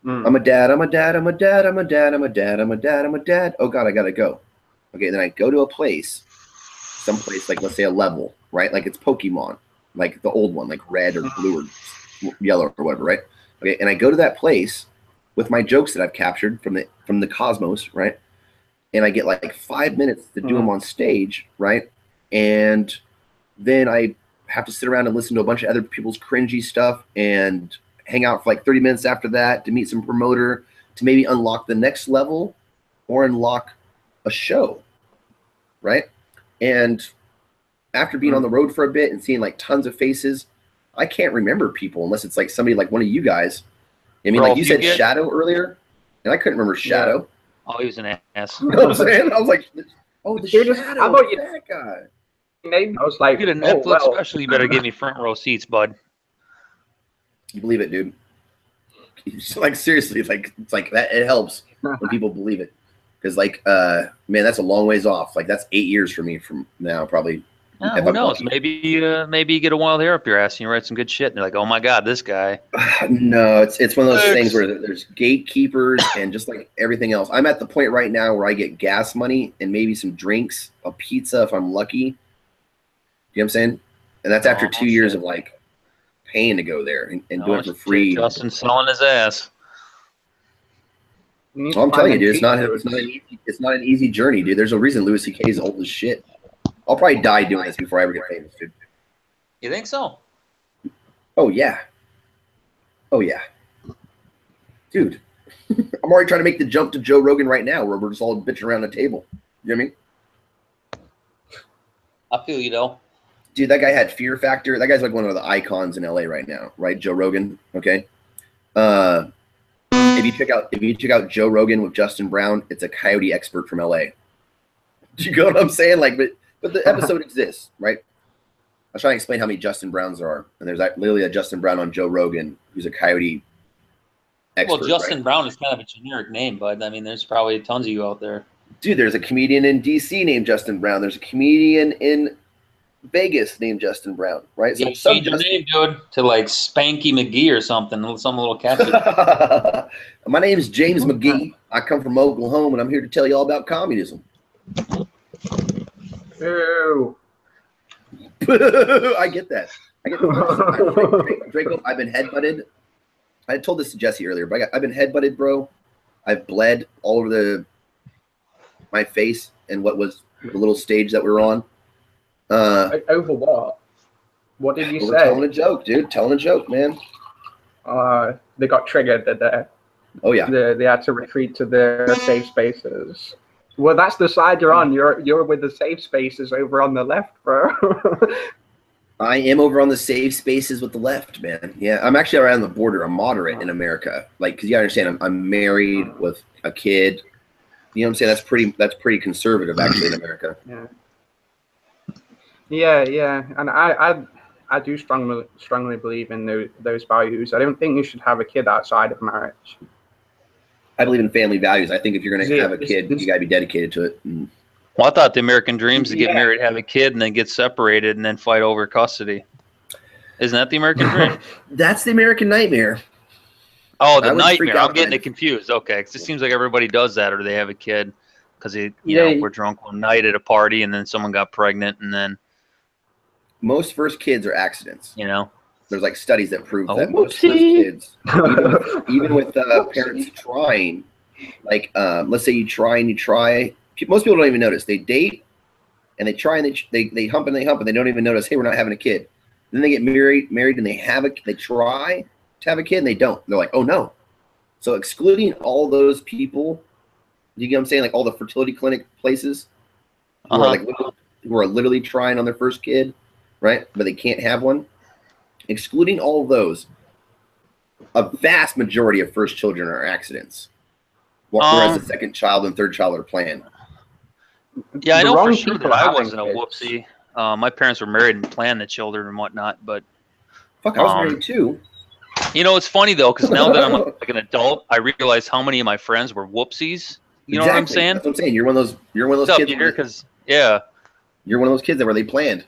I'm a dad, I'm a dad, I'm a dad, I'm a dad, I'm a dad, I'm a dad, I'm a dad. Oh God, I gotta go. Okay, then I go to a place, someplace like, let's say a level, right? Like it's Pokemon, like the old one, like red or blue or yellow or whatever, right? Okay, and I go to that place with my jokes that I've captured from the cosmos, right? And I get like 5 minutes to do them on stage, right? And then I have to sit around and listen to a bunch of other people's cringy stuff and hang out for like 30 minutes after that to meet some promoter to maybe unlock the next level or unlock a show, right? And after being on the road for a bit and seeing like tons of faces, I can't remember people unless it's like somebody like one of you guys. I mean, like you said Shadow earlier, and I couldn't remember Shadow. Oh, he was an ass. You know what I'm saying? I was like, oh, the Shadow, how about that guy. I was like, get a Netflix special, you better give me front row seats, bud. You believe it, dude. Like seriously, like it's like that. It helps when people believe it, because like, man, that's a long ways off. Like that's 8 years for me from now, probably. Yeah, who knows? Maybe you get a wild hair up your ass and you write some good shit, and they're like, oh my God, this guy. No, it's one of those things where there's gatekeepers and just like everything else. I'm at the point right now where I get gas money and maybe some drinks, a pizza if I'm lucky. You know what I'm saying? And that's after 2 years of like paying to go there and doing it for free. Justin selling his ass. Well, I'm telling you, dude, it's not an easy journey, dude. There's a reason Louis C.K. is old as shit. I'll probably die doing this before I ever get famous, dude. You think so? Oh yeah. Oh yeah. Dude, I'm already trying to make the jump to Joe Rogan right now, where we're just all bitching around the table. You know what I mean? I feel you though. Dude, that guy had Fear Factor. That guy's like one of the icons in LA right now, right? Joe Rogan. Okay. If you check out Joe Rogan with Justin Brown, it's a coyote expert from LA. Do you know what I'm saying? Like, but the episode exists, right? I was trying to explain how many Justin Browns there are, and there's literally a Justin Brown on Joe Rogan who's a coyote expert. Well, Justin Brown is kind of a generic name, but I mean, there's probably tons of you out there. Dude, there's a comedian in DC named Justin Brown. There's a comedian in Vegas named Justin Brown, right? So change your name, dude, to like Spanky McGee or something, some little catchy. My name is James McGee. I come from Oklahoma, and I'm here to tell you all about communism. Ew. I get that. Draco, I've been headbutted. I told this to Jesse earlier, but I've been headbutted, bro. I've bled all over my face and what was the little stage that we were on. Over what? What did you say? Telling a joke, dude. Telling a joke, man. They got triggered, did they? Oh yeah. They had to retreat to their safe spaces. Well, that's the side you're on. You're with the safe spaces over on the left, bro. I am over on the safe spaces with the left, man. Yeah, I'm actually around the border. I'm moderate in America, like, because you understand, I'm married with a kid. You know what I'm saying? That's pretty conservative, actually, in America. Yeah, and I do strongly believe in those values. I don't think you should have a kid outside of marriage. I believe in family values. I think if you're going to have a kid, you got to be dedicated to it. Well, I thought the American dream is to get married, have a kid, and then get separated, and then fight over custody. Isn't that the American dream? That's the American nightmare. Oh, the nightmare. I'm getting it confused. Okay, because it seems like everybody does that, or they have a kid because you know, we're drunk one night at a party, and then someone got pregnant, and then most first kids are accidents. You know, there's like studies that prove that most first kids, even with parents trying, like let's say you try. Most people don't even notice. They date and they try and they hump and they don't even notice, hey, we're not having a kid. Then they get married and they try to have a kid and they don't. They're like, oh no. So excluding all those people You get what I'm saying? Like all the fertility clinic places who are who are literally trying on their first kid, right? But they can't have one. Excluding all of those, a vast majority of first children are accidents, whereas the second child and third child are planned. Yeah, I know for sure that I wasn't a whoopsie. My parents were married and planned the children and whatnot, but fuck, I was married too. You know, it's funny though, because now that I'm like an adult, I realize how many of my friends were whoopsies. You know what I'm saying? That's what I'm saying. You're one of those. You're one of those kids. Because yeah, you're one of those kids that where they planned.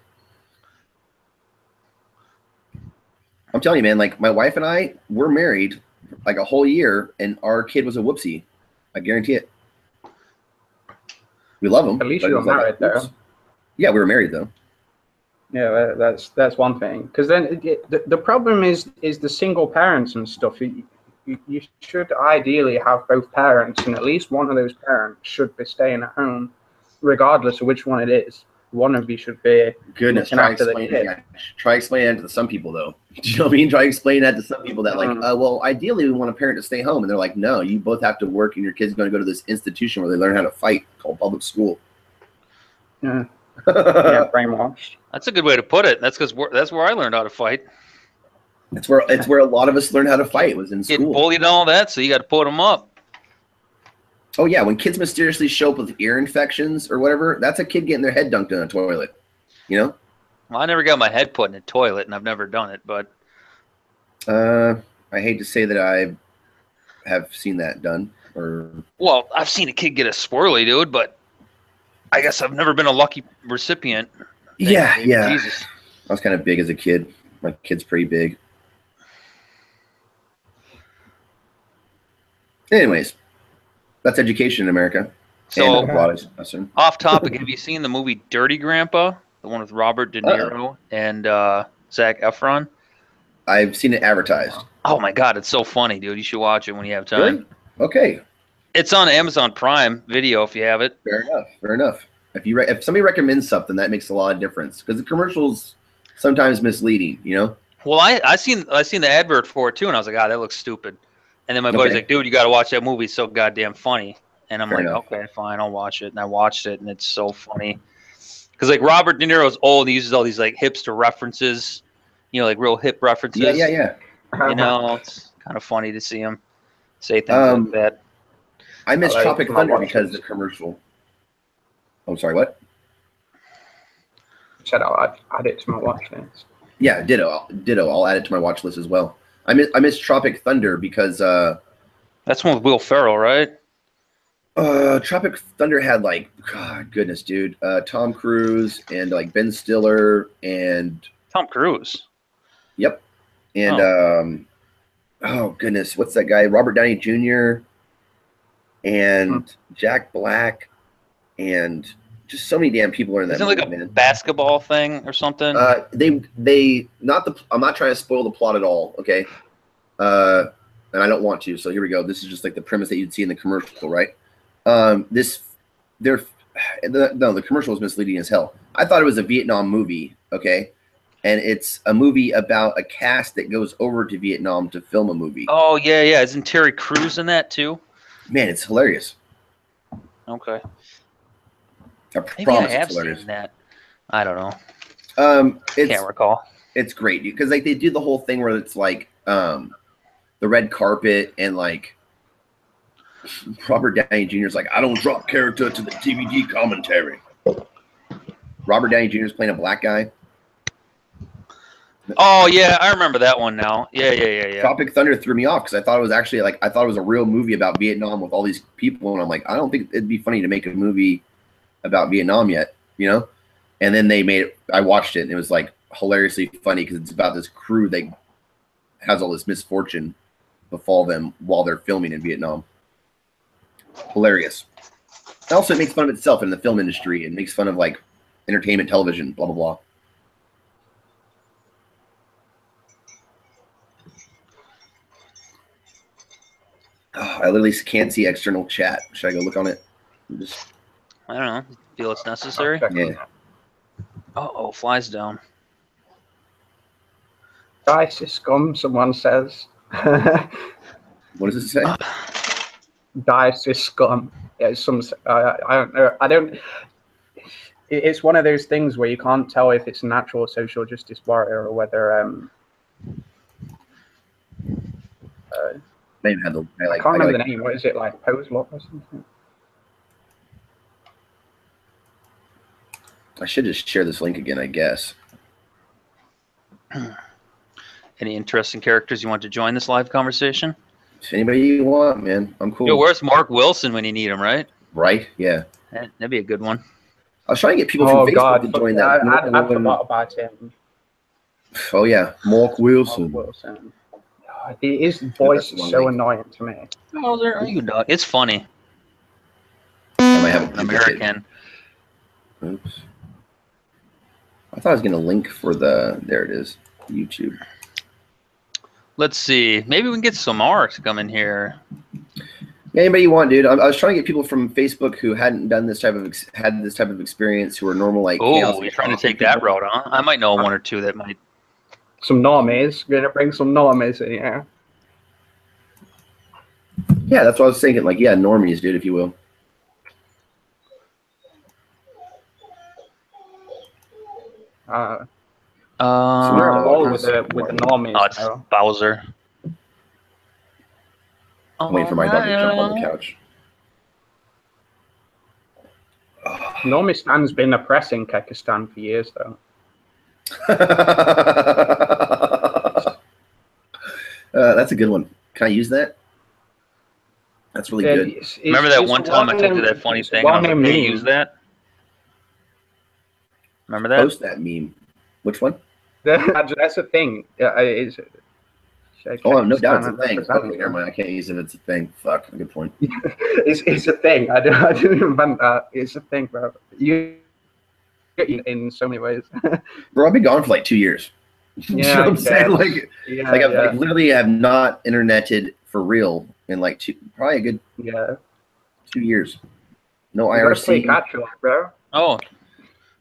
I'm telling you, man. Like my wife and I were married like a whole year, and our kid was a whoopsie. I guarantee it. We love him. At least you were married, though. Yeah, we were married though. Yeah, that's one thing. Because then the problem is the single parents and stuff. You should ideally have both parents, and at least one of those parents should be staying at home, regardless of which one it is. One of you should be looking after the kid. Try explaining that to some people, though. Do you know what I mean? Try explaining that to some people that, like, well, ideally we want a parent to stay home, and they're like, no, you both have to work, and your kid's going to go to this institution where they learn how to fight called public school. Yeah, yeah, brainwashed. That's a good way to put it. That's because that's where I learned how to fight. It's where a lot of us learned how to fight was in school. Getting bullied and all that, so you got to put them up. Oh yeah, when kids mysteriously show up with ear infections or whatever, that's a kid getting their head dunked in a toilet. You know? Well, I never got my head put in a toilet, and I've never done it, but I hate to say that I have seen that done. Well, I've seen a kid get a swirly, dude, but I guess I've never been a lucky recipient. Yeah. Jesus. I was kind of big as a kid. My kid's pretty big. Anyways, that's education in America. So, off topic, have you seen the movie Dirty Grandpa? The one with Robert De Niro and Zac Efron? I've seen it advertised. Oh my God, it's so funny, dude. You should watch it when you have time. Really? Okay. It's on Amazon Prime Video if you have it. Fair enough. If somebody recommends something, that makes a lot of difference because the commercial's sometimes misleading, you know? Well, I seen the advert for it too, and I was like, that looks stupid. And then my buddy's like, dude, you got to watch that movie. It's so goddamn funny. And I'm okay, fine, I'll watch it. And I watched it, and it's so funny. Because, like, Robert De Niro's old. He uses all these, like, hipster references, you know, like real hip references. Yeah. You know, it's kind of funny to see him say things like that. I miss Tropic Thunder because of the commercial. I'm sorry, what? Said I'll add it to my watch list. Yeah, ditto. I'll add it to my watch list as well. I miss Tropic Thunder because that's one with Will Ferrell, right? Tropic Thunder had like, God, goodness, dude, Tom Cruise and like Ben Stiller and Tom Cruise. Yep, and oh goodness, what's that guy? Robert Downey Jr. and Jack Black and just so many damn people are in that. Isn't it like a basketball thing or something? They not the. I'm not trying to spoil the plot at all. Okay, and I don't want to. So here we go. This is just like the premise that you'd see in the commercial, right? The commercial was misleading as hell. I thought it was a Vietnam movie, okay? And it's a movie about a cast that goes over to Vietnam to film a movie. Oh, yeah. Isn't Terry Crews in that, too? Man, it's hilarious. Okay. I promise it's hilarious. Seen that. I don't know. Can't recall. It's great, because like they do the whole thing where it's like the red carpet and like Robert Downey Jr. is like, I don't drop character to the DVD commentary. Robert Downey Jr. is playing a black guy. Oh yeah, I remember that one now. Yeah. Tropic Thunder threw me off because I thought it was actually like it was a real movie about Vietnam with all these people, and I'm like, I don't think it'd be funny to make a movie about Vietnam yet, you know? And then they made it. I watched it, and it was like hilariously funny because it's about this crew that has all this misfortune befall them while they're filming in Vietnam. Hilarious. Also, it makes fun of itself in the film industry. It makes fun of like entertainment television, blah blah blah. Oh, I literally can't see external chat. Should I go look on it? I don't know. Feel it's necessary? Yeah. Oh, flies down. Dice is scum, someone says. What does it say? Dice is scum. I don't know. I don't. It's one of those things where you can't tell if it's an actual social justice warrior or whether They even had the I can't remember the name. What is it, like Poslop or something? I should just share this link again, I guess. Any interesting characters you want to join this live conversation? If anybody you want, man, I'm cool. Yo, where's Mark Wilson when you need him, right? Right? Yeah. That'd be a good one. I was trying to get people from Facebook to join that. I forgot about him. Oh yeah, Mark Wilson. Mark Wilson. His voice is so annoying to me. Oh, there are you, dog. It's funny. I might have an American. Oops. I thought I was gonna link for the. There it is. YouTube. Let's see. Maybe we can get some art to come in here. Yeah, anybody you want, dude. I was trying to get people from Facebook who hadn't done this type of had this type of experience, who are normal like. Oh, you're trying to take that route, huh? I might know one or two that might. Some normies. Gonna bring some normies in here. Yeah, that's what I was thinking. Like, yeah, normies, dude, if you will. So we're all with the normies. Oh, it's Bowser. I'm waiting for my dog to jump on the couch. Normistan's been oppressing Kekistan for years, though. That's a good one. Can I use that? That's really good. Remember that one time I told you that funny thing? I was like, hey, use that. Remember that? Post that meme. Which one? That's a thing. Oh, no doubt it's a thing. Okay, never mind. I can't use it. It's a thing. Fuck. Good point. It's a thing. I didn't invent that. It's a thing, bro. You in so many ways. Bro, I've been gone for like 2 years. Yeah, you know what I'm saying? I literally have not interneted for real in like probably a good 2 years. No IRC. Bro. Oh,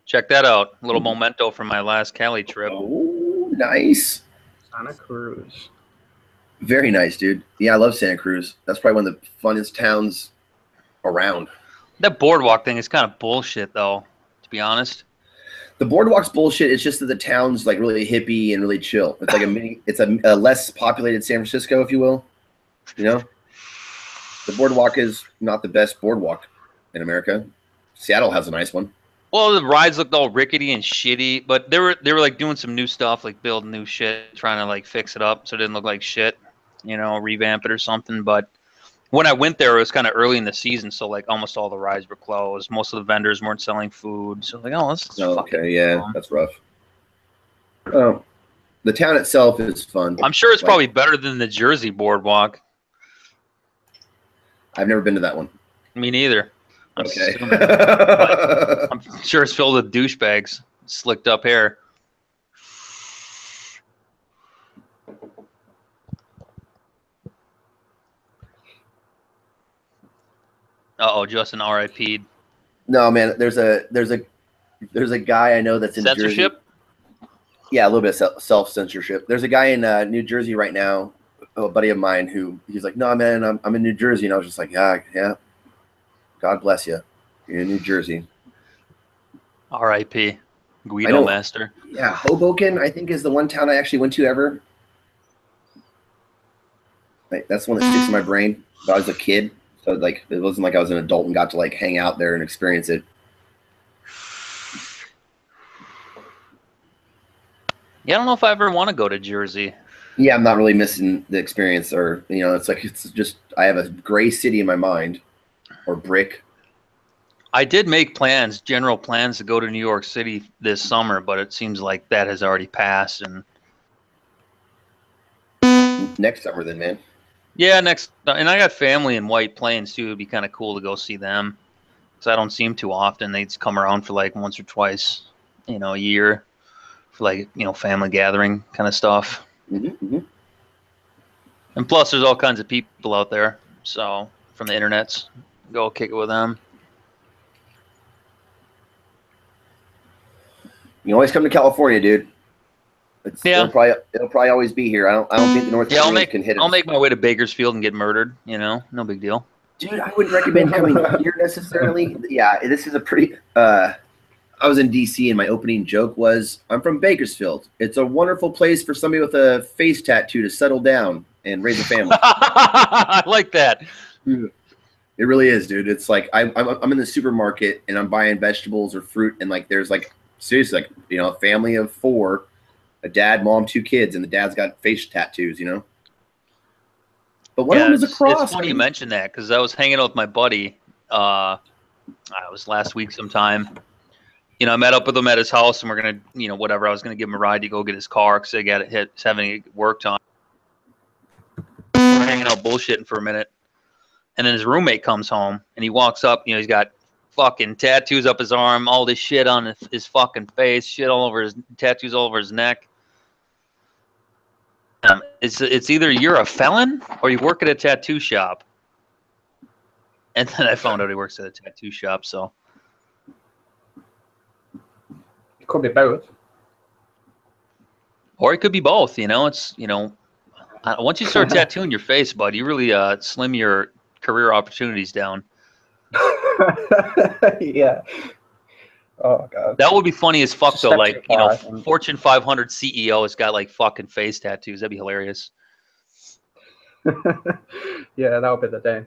check that out. A little memento from my last Cali trip. Oh, nice. Santa Cruz. Very nice, dude. Yeah, I love Santa Cruz. That's probably one of the funnest towns around. That boardwalk thing is kind of bullshit, though, to be honest. The boardwalk's bullshit. It's just that the town's like really hippie and really chill. It's like it's a less populated San Francisco, if you will. You know, the boardwalk is not the best boardwalk in America. Seattle has a nice one. Well, the rides looked all rickety and shitty, but they were like doing some new stuff, like building new shit, trying to like fix it up so it didn't look like shit, you know, revamp it or something. But when I went there, it was kind of early in the season, so like almost all the rides were closed. Most of the vendors weren't selling food, so like, oh, this is okay, yeah, that's rough. Oh, the town itself is fun. I'm sure it's probably better than the Jersey boardwalk. I've never been to that one. Me neither. Okay. I'm sure it's filled with douchebags, slicked up hair. Uh-oh, Justin RIP'd. No, man, there's a guy I know that's in censorship? Jersey. Yeah, a little bit of self-censorship. There's a guy in New Jersey right now, a buddy of mine, who he's like, no, man, I'm in New Jersey. And I was just like, yeah, God bless you. You're in New Jersey. R.I.P. Guido Master. Yeah, Hoboken, I think, is the one town I actually went to ever. Like, that's the one that sticks in my brain. But I was a kid, so like it wasn't like I was an adult and got to like hang out there and experience it. Yeah, I don't know if I ever want to go to Jersey. Yeah, I'm not really missing the experience, or you know, it's just I have a gray city in my mind, or brick. I did make general plans to go to New York City this summer, but it seems like that has already passed. And next summer, then, man. Yeah, and I got family in White Plains too. It'd be kind of cool to go see them, because I don't see them too often. They come around for like once or twice, a year, for like family gathering kind of stuff. Mm-hmm. And plus, there's all kinds of people out there. So from the internets, go kick it with them. You always come to California, dude. It'll probably always be here. I don't think the North Koreans can hit it. I'll make my way to Bakersfield and get murdered. No big deal. Dude, I wouldn't recommend coming here necessarily. Yeah, this is a pretty. I was in DC, and my opening joke was, "I'm from Bakersfield. It's a wonderful place for somebody with a face tattoo to settle down and raise a family." I like that. It really is, dude. It's like I'm in the supermarket and I'm buying vegetables or fruit, and like there's like seriously like a family of 4, a dad, mom, 2 kids, and the dad's got face tattoos, But one of them is a cross. It's funny you mentioned that because I was hanging out with my buddy. I was last week sometime. I met up with him at his house, and we're gonna, whatever. I was gonna give him a ride to go get his car because I got it hit, having it worked on. We're hanging out bullshitting for a minute, and then his roommate comes home, and he walks up. He's got fucking tattoos up his arm, all this shit on his fucking face, shit all over his tattoos all over his neck. It's either you're a felon or you work at a tattoo shop. And then I found out he works at a tattoo shop, so. It could be both. Or it could be both, it's, once you start tattooing your face, bud, you really slim your career opportunities down. Yeah. Oh god. That would be funny as fuck though. Like, Fortune 500 CEO has got like fucking face tattoos. That'd be hilarious. Yeah, that'll be the day.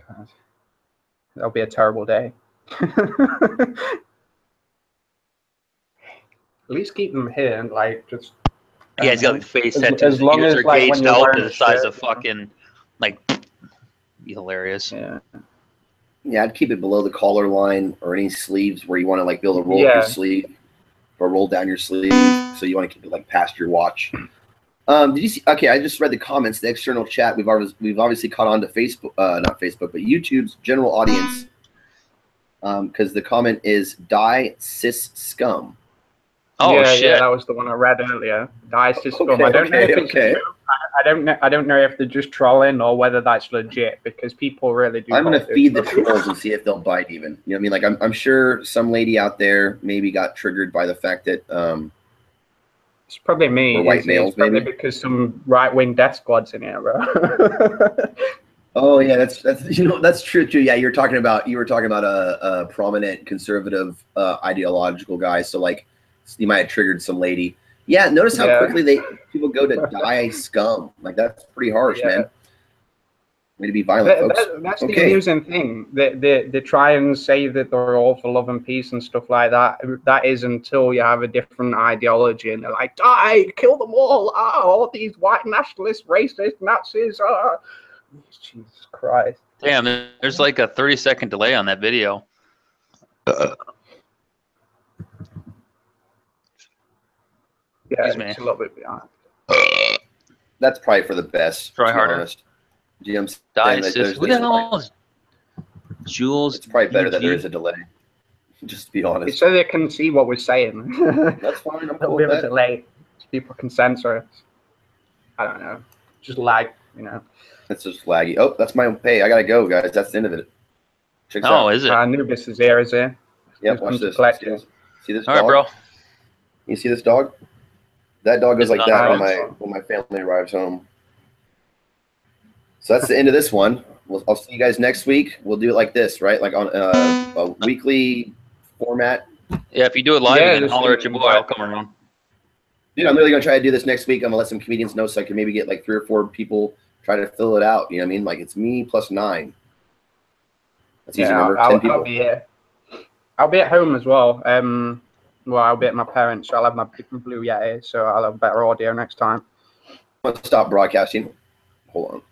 God. That'll be a terrible day. At least keep them here and like just. Yeah, he's got like face tattoos. As long as they're like gauged when you're out wearing to the size shirt, of fucking like. Be hilarious. Yeah. Yeah, I'd keep it below the collar line or any sleeves where you want to like be able to roll up your sleeve or roll down your sleeve. So you want to keep it like past your watch. Did you see? Okay, I just read the comments, the external chat. We've obviously caught on to Facebook, not Facebook, but YouTube's general audience. Because the comment is "die cis scum." Oh yeah, shit! Yeah, that was the one I read earlier. Die cis scum. I don't know if it's a joke. I don't know if they're just trolling or whether that's legit because people really do. I'm gonna feed the trolls and see if they'll bite. Even I mean, like I'm sure some lady out there maybe got triggered by the fact that it's probably me. Or white males, it's probably maybe because some right-wing death squads in here, bro. Oh yeah, that's that's true too. Yeah, you were talking about a prominent conservative ideological guy. So like you might have triggered some lady. Yeah, notice how quickly people go to die scum. Like that's pretty harsh, man. Way to be violent, folks. That's the amusing thing. They try and say that they're all for love and peace and stuff like that. That is until you have a different ideology and they're like, die, kill them all. All these white nationalists, racist Nazis. Jesus Christ. Damn, there's like a 30-second delay on that video. Yeah, it's a little bit behind. That's probably for the best. Try harder. Honest. GM Who the hell is Jules? It's probably better that there is a delay. Just to be honest. It's so they can see what we're saying. That's fine. I'm a bit of a delay. So people can censor it. I don't know. Just lag, It's just laggy. Oh, that's my pay. I gotta go, guys. That's the end of it. Check out. Is it? Anubis is here, is he? Yep, watch this. See this dog? All right, bro. You see this dog? That dog goes like that when my family arrives home. So that's the end of this one. I'll see you guys next week. We'll do it like this, right? Like on a weekly format. Yeah, if you do it live again, holler at your boy. I'll come around. Dude, I'm really going to try to do this next week. I'm going to let some comedians know so I can maybe get like 3 or 4 people try to fill it out. You know what I mean? Like it's me plus 9. That's easy number. 10 people. I'll be here. I'll be at home as well. Well, I'll be at my parents'. So I'll have my Blue Yeti, so I'll have better audio next time. I'm going to stop broadcasting. Hold on.